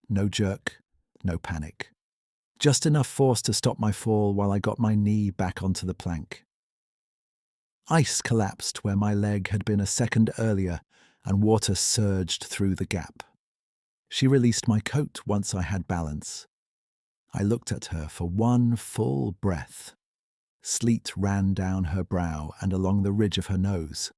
No jerk, no panic. Just enough force to stop my fall while I got my knee back onto the plank. Ice collapsed where my leg had been a second earlier, and water surged through the gap. She released my coat once I had balance. I looked at her for 1 full breath. Sleet ran down her brow and along the ridge of her nose.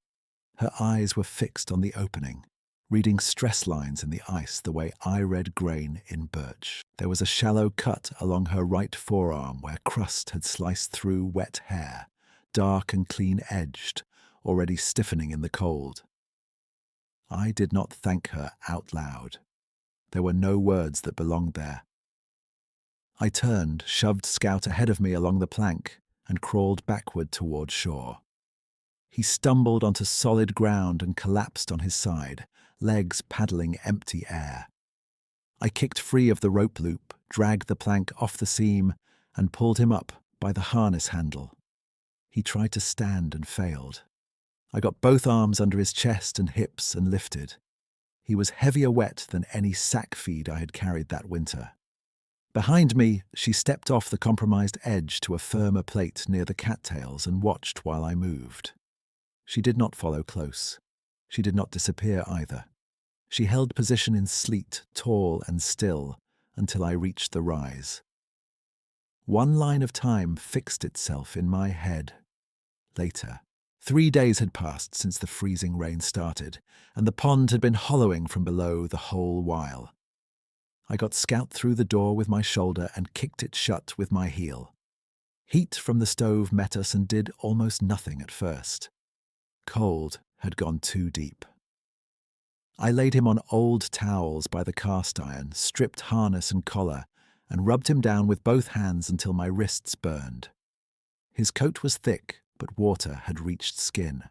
Her eyes were fixed on the opening, reading stress lines in the ice the way I read grain in birch. There was a shallow cut along her right forearm where crust had sliced through wet hair, dark and clean-edged, already stiffening in the cold. I did not thank her out loud. There were no words that belonged there. I turned, shoved Scout ahead of me along the plank, and crawled backward toward shore. He stumbled onto solid ground and collapsed on his side, legs paddling empty air. I kicked free of the rope loop, dragged the plank off the seam, and pulled him up by the harness handle. He tried to stand and failed. I got both arms under his chest and hips and lifted. He was heavier wet than any sack feed I had carried that winter. Behind me, she stepped off the compromised edge to a firmer plate near the cattails and watched while I moved. She did not follow close. She did not disappear either. She held position in sleet, tall and still, until I reached the rise. One line of time fixed itself in my head. Later. 3 days had passed since the freezing rain started, and the pond had been hollowing from below the whole while. I got Scout through the door with my shoulder and kicked it shut with my heel. Heat from the stove met us and did almost nothing at first. Cold had gone too deep. I laid him on old towels by the cast iron, stripped harness and collar, and rubbed him down with both hands until my wrists burned. His coat was thick, but water had reached skin.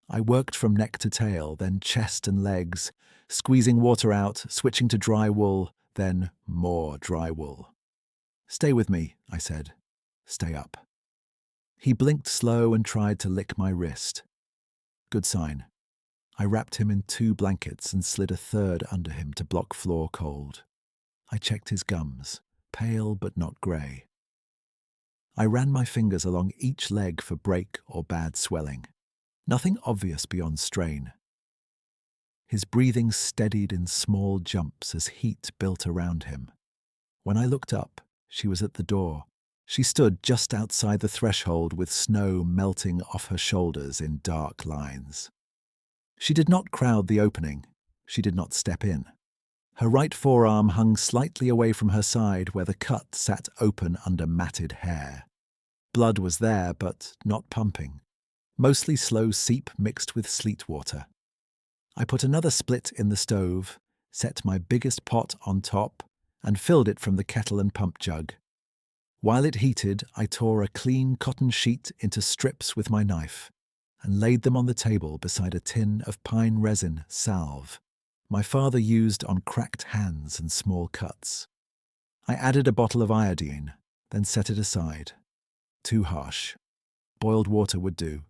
I worked from neck to tail, then chest and legs, squeezing water out, switching to dry wool, then more dry wool. "Stay with me," I said. "Stay up." He blinked slow and tried to lick my wrist. Good sign. I wrapped him in 2 blankets and slid a third under him to block floor cold. I checked his gums, pale but not grey. I ran my fingers along each leg for break or bad swelling. Nothing obvious beyond strain. His breathing steadied in small jumps as heat built around him. When I looked up, she was at the door. She stood just outside the threshold with snow melting off her shoulders in dark lines. She did not crowd the opening. She did not step in. Her right forearm hung slightly away from her side where the cut sat open under matted hair. Blood was there, but not pumping. Mostly slow seep mixed with sleet water. I put another split in the stove, set my biggest pot on top, and filled it from the kettle and pump jug. While it heated, I tore a clean cotton sheet into strips with my knife and laid them on the table beside a tin of pine resin salve my father used on cracked hands and small cuts. I added a bottle of iodine, then set it aside. Too harsh. Boiled water would do.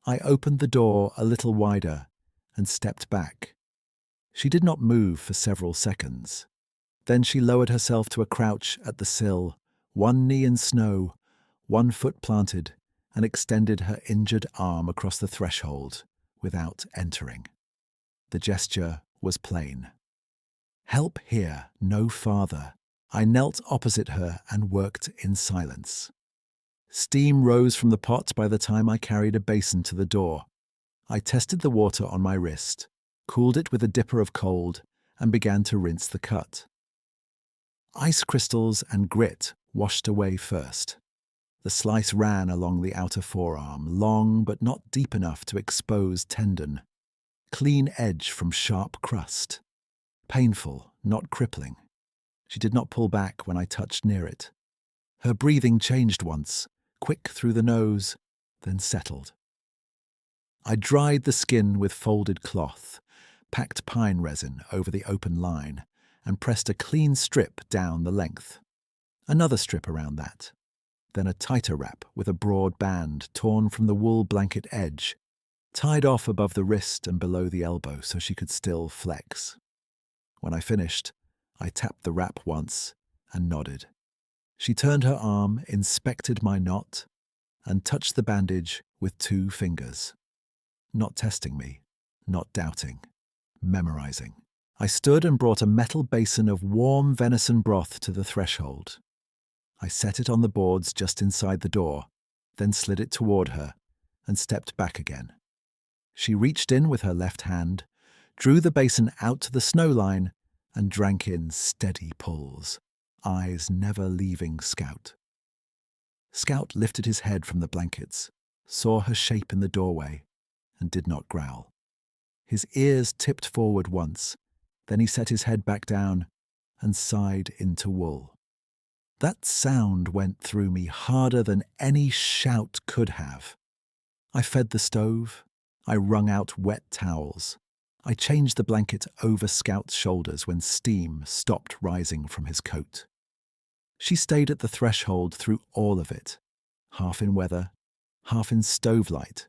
I opened the door a little wider and stepped back. She did not move for several seconds. Then she lowered herself to a crouch at the sill, one knee in snow, one foot planted, and extended her injured arm across the threshold without entering. The gesture was plain. Help here, no farther. I knelt opposite her and worked in silence. Steam rose from the pot by the time I carried a basin to the door. I tested the water on my wrist, cooled it with a dipper of cold, and began to rinse the cut. Ice crystals and grit washed away first. The slice ran along the outer forearm, long but not deep enough to expose tendon. Clean edge from sharp crust. Painful, not crippling. She did not pull back when I touched near it. Her breathing changed once, quick through the nose, then settled. I dried the skin with folded cloth, packed pine resin over the open line, and pressed a clean strip down the length. Another strip around that. Then a tighter wrap with a broad band torn from the wool blanket edge, tied off above the wrist and below the elbow so she could still flex. When I finished, I tapped the wrap once and nodded. She turned her arm, inspected my knot, and touched the bandage with 2 fingers. Not testing me, not doubting, memorizing. I stood and brought a metal basin of warm venison broth to the threshold. I set it on the boards just inside the door, then slid it toward her and stepped back again. She reached in with her left hand, drew the basin out to the snow line, and drank in steady pulls, eyes never leaving Scout. Scout lifted his head from the blankets, saw her shape in the doorway, and did not growl. His ears tipped forward once, then he set his head back down and sighed into wool. That sound went through me harder than any shout could have. I fed the stove. I wrung out wet towels. I changed the blanket over Scout's shoulders when steam stopped rising from his coat. She stayed at the threshold through all of it, half in weather, half in stovelight,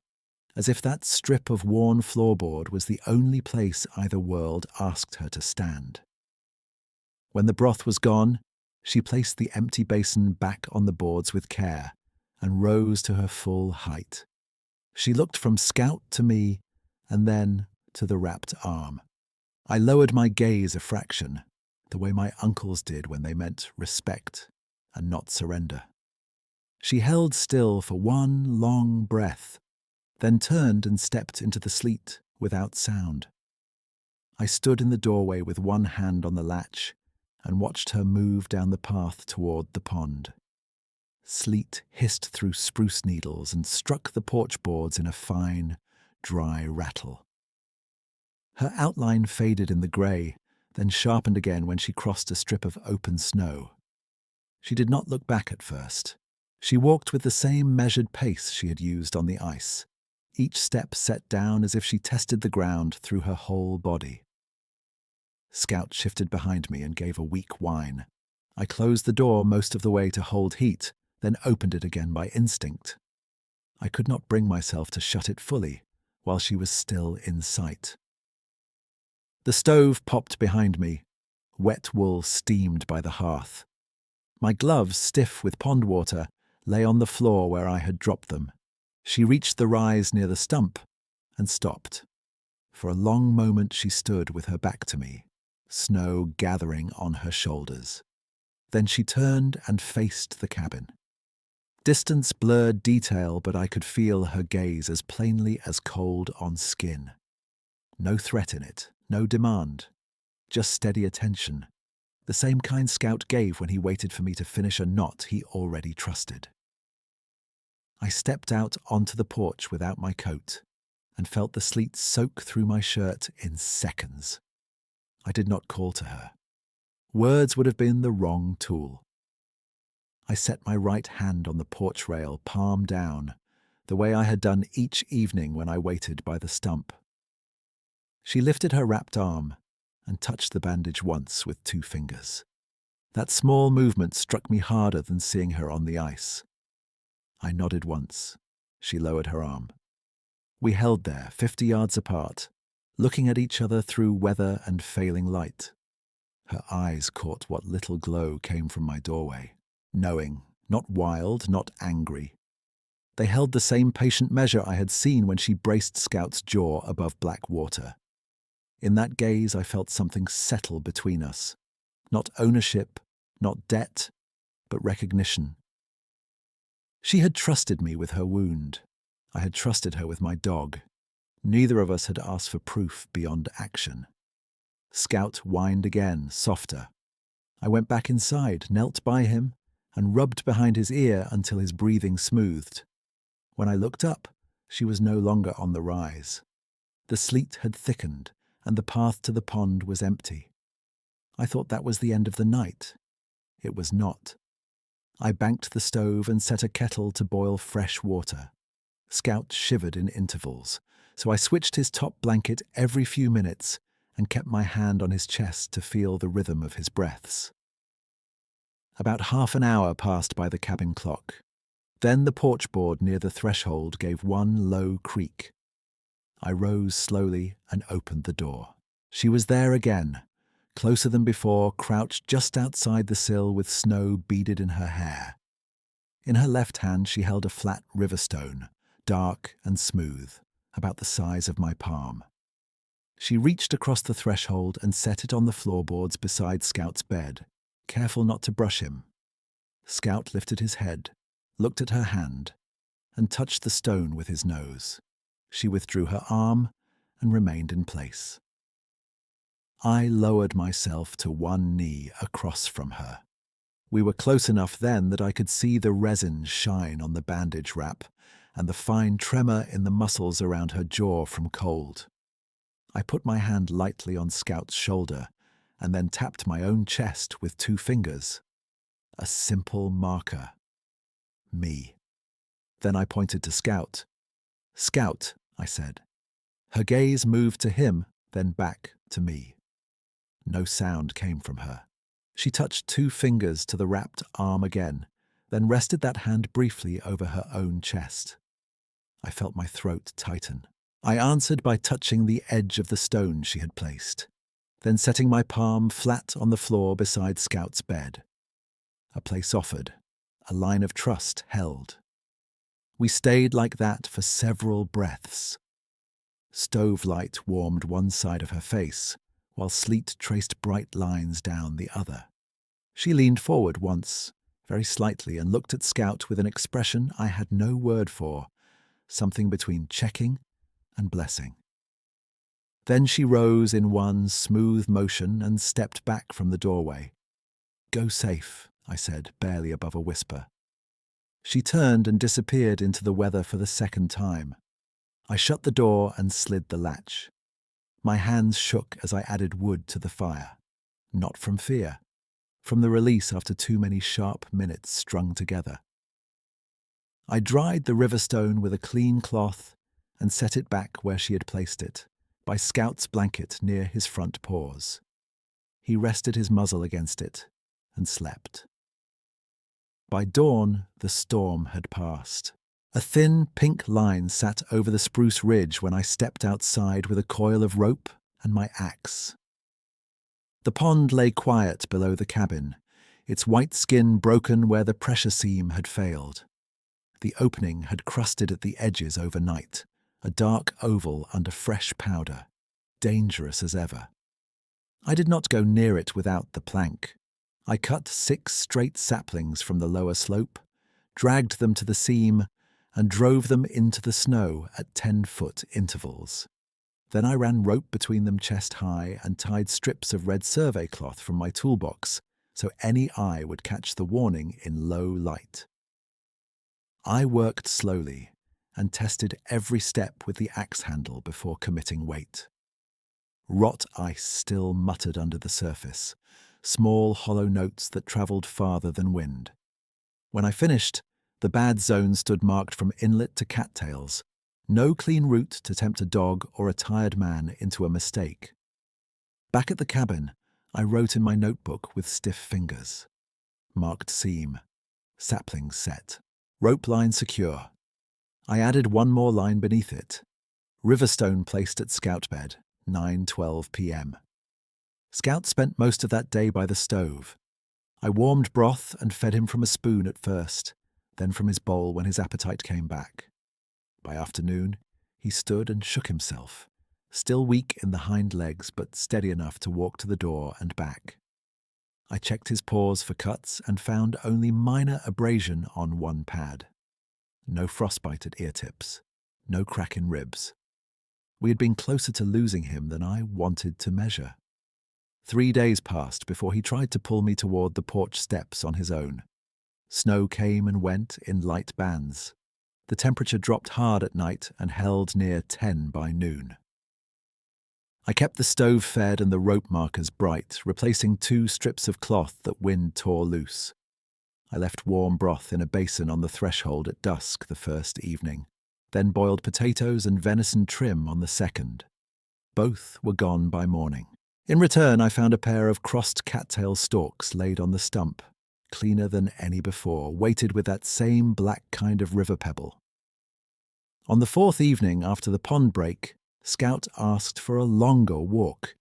as if that strip of worn floorboard was the only place either world asked her to stand. When the broth was gone, she placed the empty basin back on the boards with care and rose to her full height. She looked from Scout to me, and then to the wrapped arm. I lowered my gaze a fraction, the way my uncles did when they meant respect and not surrender. She held still for one long breath, then turned and stepped into the sleet without sound. I stood in the doorway with one hand on the latch and watched her move down the path toward the pond. Sleet hissed through spruce needles and struck the porch boards in a fine, dry rattle. Her outline faded in the grey, then sharpened again when she crossed a strip of open snow. She did not look back at first. She walked with the same measured pace she had used on the ice, each step set down as if she tested the ground through her whole body. Scout shifted behind me and gave a weak whine. I closed the door most of the way to hold heat, then opened it again by instinct. I could not bring myself to shut it fully while she was still in sight. The stove popped behind me. Wet wool steamed by the hearth. My gloves, stiff with pond water, lay on the floor where I had dropped them. She reached the rise near the stump and stopped. For a long moment she stood with her back to me, snow gathering on her shoulders. Then she turned and faced the cabin. Distance blurred detail, but I could feel her gaze as plainly as cold on skin. No threat in it, no demand, just steady attention, the same kind Scout gave when he waited for me to finish a knot he already trusted. I stepped out onto the porch without my coat and felt the sleet soak through my shirt in seconds. I did not call to her. Words would have been the wrong tool. I set my right hand on the porch rail, palm down, the way I had done each evening when I waited by the stump. She lifted her wrapped arm and touched the bandage once with 2 fingers. That small movement struck me harder than seeing her on the ice. I nodded once. She lowered her arm. We held there, 50 yards apart, looking at each other through weather and failing light. Her eyes caught what little glow came from my doorway. Knowing, not wild, not angry. They held the same patient measure I had seen when she braced Scout's jaw above black water. In that gaze I felt something settle between us. Not ownership, not debt, but recognition. She had trusted me with her wound. I had trusted her with my dog. Neither of us had asked for proof beyond action. Scout whined again, softer. I went back inside, knelt by him, and rubbed behind his ear until his breathing smoothed. When I looked up, she was no longer on the rise. The sleet had thickened, and the path to the pond was empty. I thought that was the end of the night. It was not. I banked the stove and set a kettle to boil fresh water. Scout shivered in intervals, so I switched his top blanket every few minutes and kept my hand on his chest to feel the rhythm of his breaths. About half an hour passed by the cabin clock. Then the porch board near the threshold gave one low creak. I rose slowly and opened the door. She was there again, closer than before, crouched just outside the sill with snow beaded in her hair. In her left hand she held a flat river stone, dark and smooth, about the size of my palm. She reached across the threshold and set it on the floorboards beside Scout's bed, careful not to brush him. Scout lifted his head, looked at her hand, and touched the stone with his nose. She withdrew her arm and remained in place. I lowered myself to one knee across from her. We were close enough then that I could see the resin shine on the bandage wrap and the fine tremor in the muscles around her jaw from cold. I put my hand lightly on Scout's shoulder and then tapped my own chest with 2 fingers. A simple marker. Me. Then I pointed to Scout. "Scout," I said. Her gaze moved to him, then back to me. No sound came from her. She touched 2 fingers to the wrapped arm again, then rested that hand briefly over her own chest. I felt my throat tighten. I answered by touching the edge of the stone she had placed, then setting my palm flat on the floor beside Scout's bed. A place offered, a line of trust held. We stayed like that for several breaths. Stove light warmed one side of her face, while sleet traced bright lines down the other. She leaned forward once, very slightly, and looked at Scout with an expression I had no word for, something between checking and blessing. Then she rose in one smooth motion and stepped back from the doorway. "Go safe," I said, barely above a whisper. She turned and disappeared into the weather for the second time. I shut the door and slid the latch. My hands shook as I added wood to the fire. Not from fear, from the release after too many sharp minutes strung together. I dried the river stone with a clean cloth and set it back where she had placed it, by Scout's blanket near his front paws. He rested his muzzle against it and slept. By dawn, the storm had passed. A thin pink line sat over the spruce ridge when I stepped outside with a coil of rope and my axe. The pond lay quiet below the cabin, its white skin broken where the pressure seam had failed. The opening had crusted at the edges overnight, a dark oval under fresh powder, dangerous as ever. I did not go near it without the plank. I cut 6 straight saplings from the lower slope, dragged them to the seam, and drove them into the snow at 10-foot intervals. Then I ran rope between them chest high and tied strips of red survey cloth from my toolbox so any eye would catch the warning in low light. I worked slowly and tested every step with the axe handle before committing weight. Rot ice still muttered under the surface, small hollow notes that travelled farther than wind. When I finished, the bad zone stood marked from inlet to cattails, no clean route to tempt a dog or a tired man into a mistake. Back at the cabin, I wrote in my notebook with stiff fingers. Marked seam, sapling set, rope line secure. I added one more line beneath it. Riverstone placed at scout bed, 9:12 p.m. Scout spent most of that day by the stove. I warmed broth and fed him from a spoon at first, then from his bowl when his appetite came back. By afternoon, he stood and shook himself, still weak in the hind legs but steady enough to walk to the door and back. I checked his paws for cuts and found only minor abrasion on one pad. No frostbite at ear tips, no crack in ribs. We had been closer to losing him than I wanted to measure. 3 days passed before he tried to pull me toward the porch steps on his own. Snow came and went in light bands. The temperature dropped hard at night and held near 10 by noon. I kept the stove fed and the rope markers bright, replacing 2 strips of cloth that wind tore loose. I left warm broth in a basin on the threshold at dusk the first evening, then boiled potatoes and venison trim on the second. Both were gone by morning. In return, I found a pair of crossed cattail stalks laid on the stump, cleaner than any before, weighted with that same black kind of river pebble. On the 4th evening after the pond break, Scout asked for a longer walk.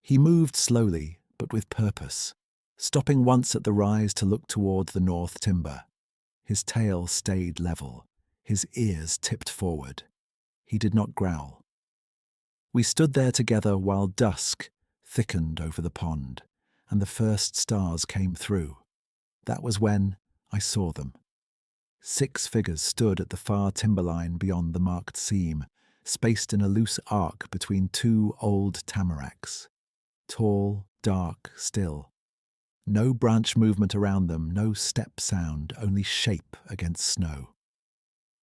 He moved slowly, but with purpose, stopping once at the rise to look toward the north timber. His tail stayed level, his ears tipped forward. He did not growl. We stood there together while dusk thickened over the pond, and the first stars came through. That was when I saw them. 6 figures stood at the far timberline beyond the marked seam, spaced in a loose arc between 2 old tamaracks. Tall, dark, still. No branch movement around them, no step sound, only shape against snow.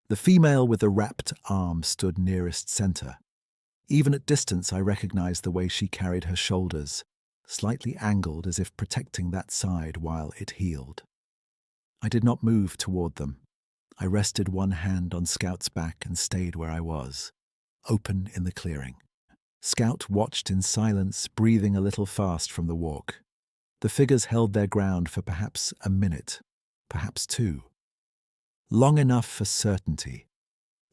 The female with the wrapped arm stood nearest center. Even at distance, I recognized the way she carried her shoulders, slightly angled as if protecting that side while it healed. I did not move toward them. I rested one hand on Scout's back and stayed where I was, open in the clearing. Scout watched in silence, breathing a little fast from the walk. The figures held their ground for perhaps a minute, perhaps 2. Long enough for certainty.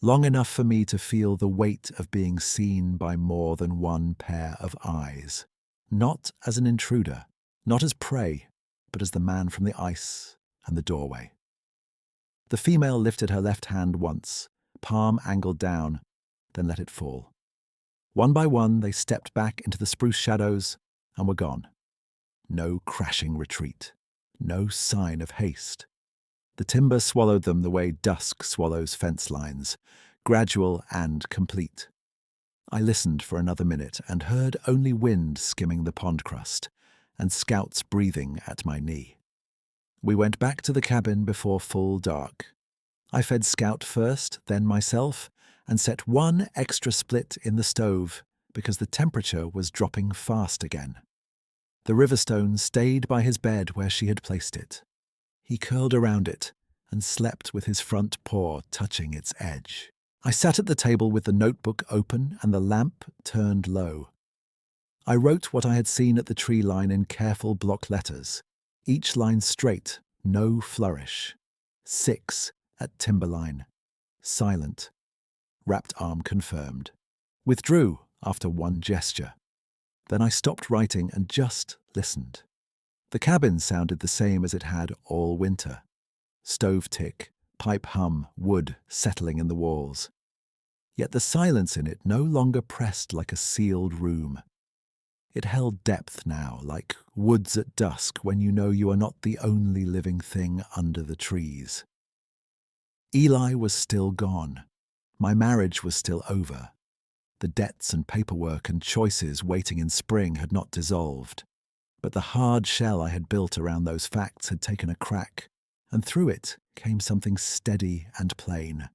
Long enough for me to feel the weight of being seen by more than one pair of eyes. Not as an intruder, not as prey, but as the man from the ice and the doorway. The female lifted her left hand once, palm angled down, then let it fall. One by one, they stepped back into the spruce shadows and were gone. No crashing retreat, no sign of haste. The timber swallowed them the way dusk swallows fence lines, gradual and complete. I listened for another minute and heard only wind skimming the pond crust and Scout's breathing at my knee. We went back to the cabin before full dark. I fed Scout first, then myself, and set 1 extra split in the stove because the temperature was dropping fast again. The riverstone stayed by his bed where she had placed it. He curled around it and slept with his front paw touching its edge. I sat at the table with the notebook open and the lamp turned low. I wrote what I had seen at the tree line in careful block letters, each line straight, no flourish. 6 at timberline. Silent. Wrapped arm confirmed. Withdrew after 1 gesture. Then I stopped writing and just listened. The cabin sounded the same as it had all winter. Stove tick, pipe hum, wood settling in the walls. Yet the silence in it no longer pressed like a sealed room. It held depth now, like woods at dusk when you know you are not the only living thing under the trees. Eli was still gone. My marriage was still over. The debts and paperwork and choices waiting in spring had not dissolved. But the hard shell I had built around those facts had taken a crack, and through it came something steady and plain.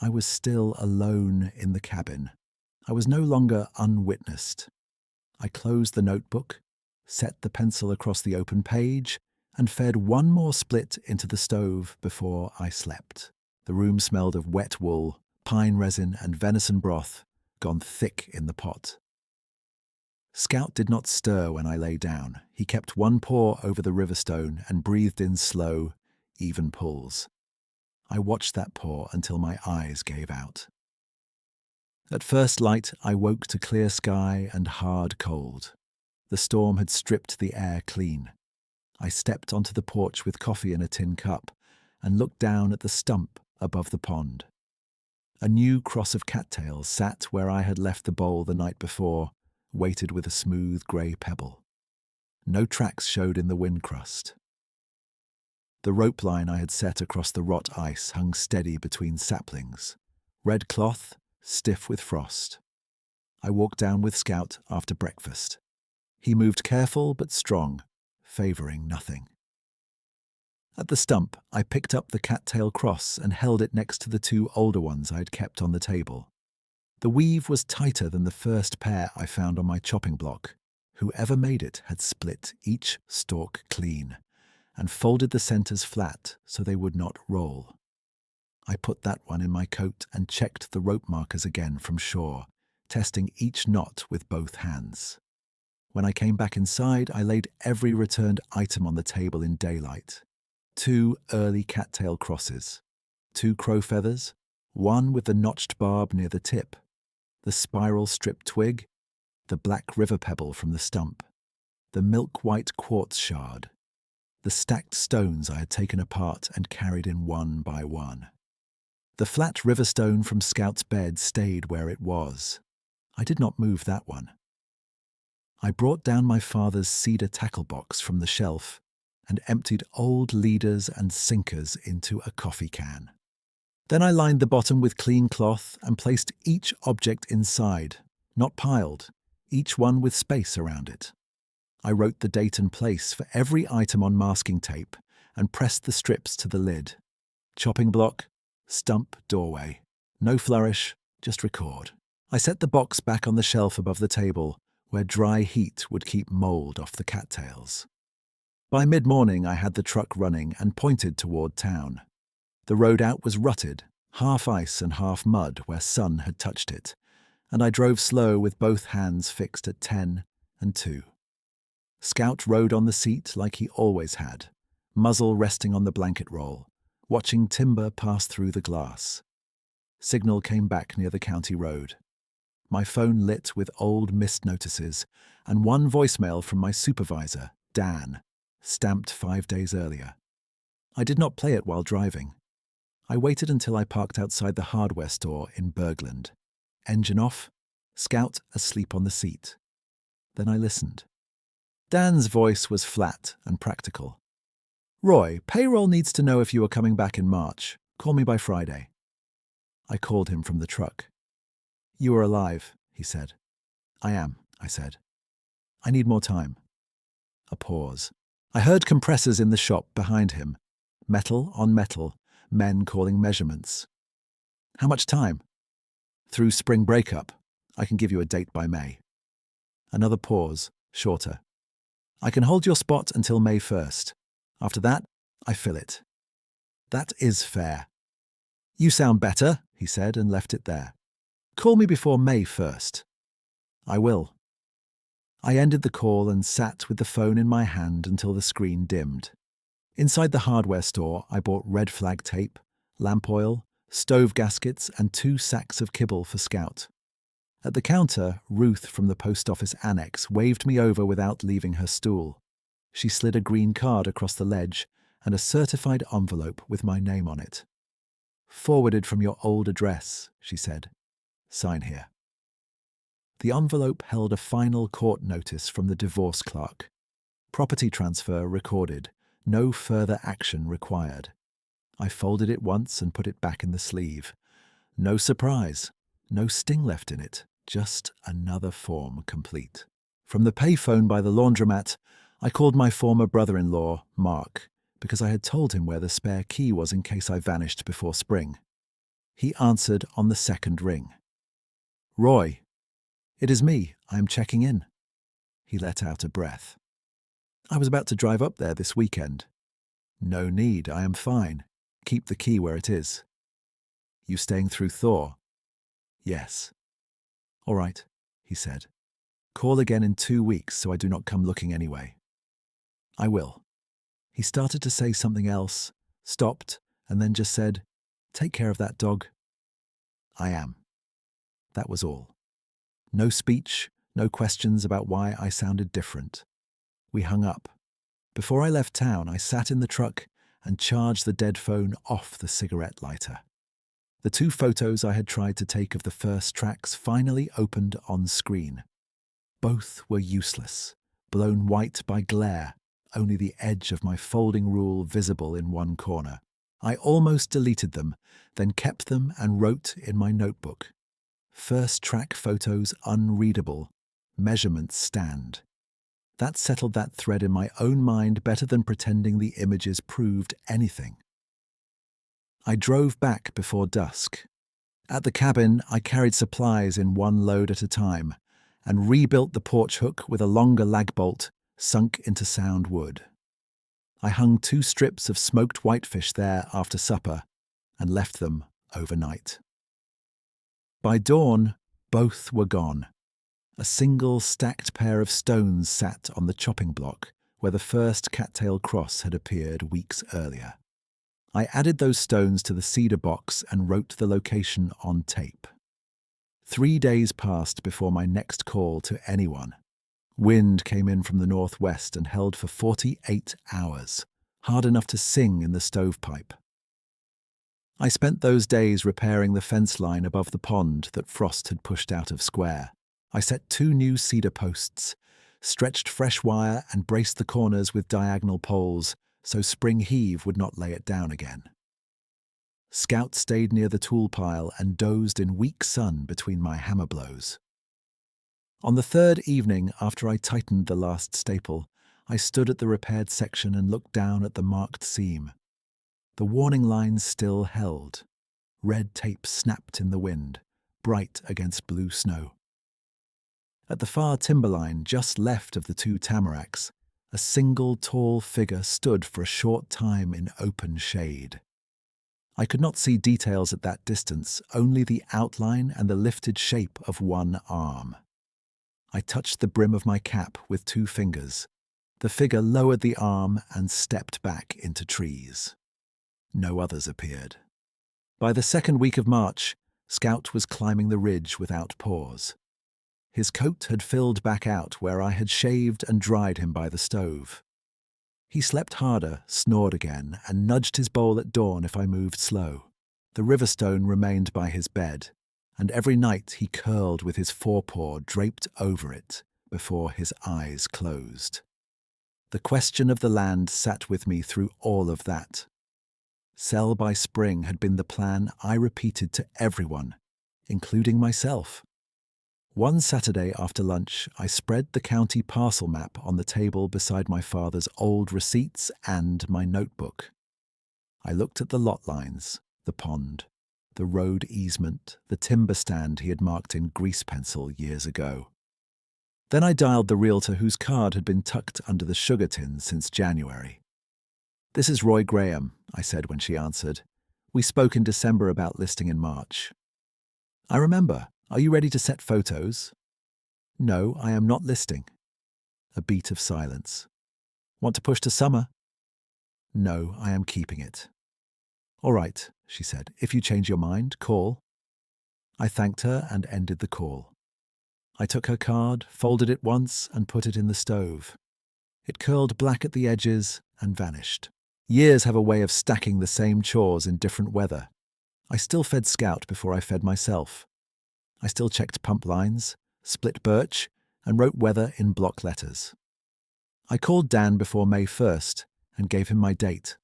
I was still alone in the cabin. I was no longer unwitnessed. I closed the notebook, set the pencil across the open page, and fed one more split into the stove before I slept. The room smelled of wet wool, pine resin, and venison broth, gone thick in the pot. Scout did not stir when I lay down. He kept one paw over the river stone and breathed in slow, even pulls. I watched that paw until my eyes gave out. At first light, I woke to clear sky and hard cold. The storm had stripped the air clean. I stepped onto the porch with coffee in a tin cup and looked down at the stump above the pond. A new cross of cattails sat where I had left the bowl the night before, weighted with a smooth grey pebble. No tracks showed in the wind crust. The rope line I had set across the rot ice hung steady between saplings, red cloth, stiff with frost. I walked down with Scout after breakfast. He moved careful but strong, favouring nothing. At the stump, I picked up the cattail cross and held it next to the two older ones I had kept on the table. The weave was tighter than the first pair I found on my chopping block. Whoever made it had split each stalk clean and folded the centres flat so they would not roll. I put that one in my coat and checked the rope markers again from shore, testing each knot with both hands. When I came back inside, I laid every returned item on the table in daylight. 2 early cattail crosses, 2 crow feathers, one with the notched barb near the tip, the spiral strip twig, the black river pebble from the stump, the milk-white quartz shard, the stacked stones I had taken apart and carried in one by one. The flat river stone from Scout's bed stayed where it was. I did not move that one. I brought down my father's cedar tackle box from the shelf and emptied old leaders and sinkers into a coffee can. Then I lined the bottom with clean cloth and placed each object inside, not piled, each one with space around it. I wrote the date and place for every item on masking tape and pressed the strips to the lid. Chopping block, stump, doorway. No flourish, just record. I set the box back on the shelf above the table, where dry heat would keep mould off the cattails. By mid-morning I had the truck running and pointed toward town. The road out was rutted, half ice and half mud where sun had touched it, and I drove slow with both hands fixed at 10 and 2. Scout rode on the seat like he always had, muzzle resting on the blanket roll, watching timber pass through the glass. Signal came back near the county road. My phone lit with old missed notices and one voicemail from my supervisor, Dan, stamped 5 days earlier. I did not play it while driving. I waited until I parked outside the hardware store in Bergland. Engine off, Scout asleep on the seat. Then I listened. Dan's voice was flat and practical. "Roy, payroll needs to know if you are coming back in March. Call me by Friday." I called him from the truck. "You are alive," he said. "I am," I said. "I need more time." A pause. I heard compressors in the shop behind him. Metal on metal, men calling measurements. "How much time?" "Through spring breakup. I can give you a date by May." Another pause, shorter. "I can hold your spot until May 1st. After that, I fill it." "That is fair." "You sound better," he said and left it there. "Call me before May 1st. "I will." I ended the call and sat with the phone in my hand until the screen dimmed. Inside the hardware store, I bought red flag tape, lamp oil, stove gaskets, and 2 sacks of kibble for Scout. At the counter, Ruth from the post office annex waved me over without leaving her stool. She slid a green card across the ledge and a certified envelope with my name on it. "Forwarded from your old address," she said. "Sign here." The envelope held a final court notice from the divorce clerk. Property transfer recorded. No further action required. I folded it once and put it back in the sleeve. No surprise. No sting left in it. Just another form complete. From the payphone by the laundromat, I called my former brother-in-law, Mark, because I had told him where the spare key was in case I vanished before spring. He answered on the second ring. "Roy, it is me. I am checking in." He let out a breath. "I was about to drive up there this weekend." "No need. I am fine. Keep the key where it is." "You staying through Thor?" "Yes." "All right," he said. "Call again in 2 weeks so I do not come looking anyway." "I will." He started to say something else, stopped, and then just said, "Take care of that dog." "I am." That was all. No speech, no questions about why I sounded different. We hung up. Before I left town, I sat in the truck and charged the dead phone off the cigarette lighter. The 2 photos I had tried to take of the first tracks finally opened on screen. Both were useless, blown white by glare, only the edge of my folding rule visible in one corner. I almost deleted them, then kept them and wrote in my notebook. First track photos unreadable, measurements stand. That settled that thread in my own mind better than pretending the images proved anything. I drove back before dusk. At the cabin, I carried supplies in one load at a time and rebuilt the porch hook with a longer lag bolt sunk into sound wood. I hung 2 strips of smoked whitefish there after supper and left them overnight. By dawn, both were gone. A single stacked pair of stones sat on the chopping block where the first cattail cross had appeared weeks earlier. I added those stones to the cedar box and wrote the location on tape. 3 days passed before my next call to anyone. Wind came in from the northwest and held for 48 hours, hard enough to sing in the stovepipe. I spent those days repairing the fence line above the pond that frost had pushed out of square. I set 2 new cedar posts, stretched fresh wire and braced the corners with diagonal poles so spring heave would not lay it down again. Scout stayed near the tool pile and dozed in weak sun between my hammer blows. On the 3rd evening after I tightened the last staple, I stood at the repaired section and looked down at the marked seam. The warning lines still held. Red tape snapped in the wind, bright against blue snow. At the far timberline, just left of the 2 tamaracks, a single tall figure stood for a short time in open shade. I could not see details at that distance, only the outline and the lifted shape of one arm. I touched the brim of my cap with 2 fingers. The figure lowered the arm and stepped back into trees. No others appeared. By the 2nd week of March, Scout was climbing the ridge without pause. His coat had filled back out where I had shaved and dried him by the stove. He slept harder, snored again, and nudged his bowl at dawn if I moved slow. The riverstone remained by his bed, and every night he curled with his forepaw draped over it before his eyes closed. The question of the land sat with me through all of that. Sell by spring had been the plan I repeated to everyone, including myself. One Saturday after lunch, I spread the county parcel map on the table beside my father's old receipts and my notebook. I looked at the lot lines, the pond, the road easement, the timber stand he had marked in grease pencil years ago. Then I dialed the realtor whose card had been tucked under the sugar tin since January. "This is Roy Graham," I said when she answered. "We spoke in December about listing in March." "I remember. Are you ready to set photos?" "No, I am not listing." A beat of silence. "Want to push to summer?" "No, I am keeping it." "All right," she said. "If you change your mind, call." I thanked her and ended the call. I took her card, folded it once, and put it in the stove. It curled black at the edges and vanished. Years have a way of stacking the same chores in different weather. I still fed Scout before I fed myself. I still checked pump lines, split birch, and wrote weather in block letters. I called Dan before May 1st and gave him my date.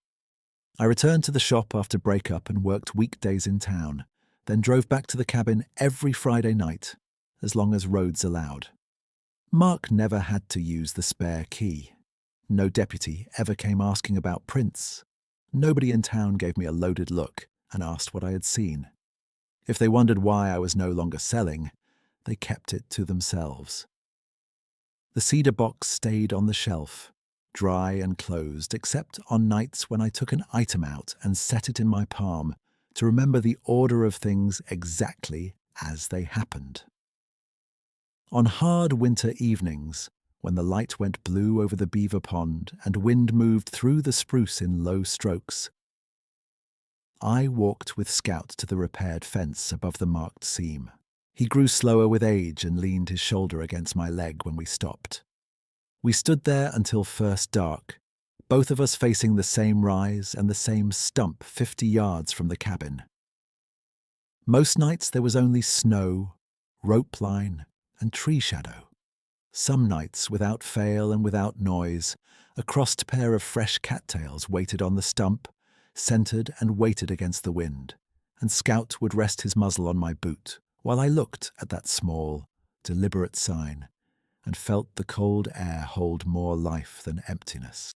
I returned to the shop after breakup and worked weekdays in town, then drove back to the cabin every Friday night, as long as roads allowed. Mark never had to use the spare key. No deputy ever came asking about prints. Nobody in town gave me a loaded look and asked what I had seen. If they wondered why I was no longer selling, they kept it to themselves. The cedar box stayed on the shelf, dry and closed, except on nights when I took an item out and set it in my palm to remember the order of things exactly as they happened. On hard winter evenings, when the light went blue over the beaver pond and wind moved through the spruce in low strokes, I walked with Scout to the repaired fence above the marked seam. He grew slower with age and leaned his shoulder against my leg when we stopped. We stood there until first dark, both of us facing the same rise and the same stump 50 yards from the cabin. Most nights there was only snow, rope line, and tree shadow. Some nights, without fail and without noise, a crossed pair of fresh cattails waited on the stump, centered and waited against the wind, and Scout would rest his muzzle on my boot while I looked at that small, deliberate sign and felt the cold air hold more life than emptiness.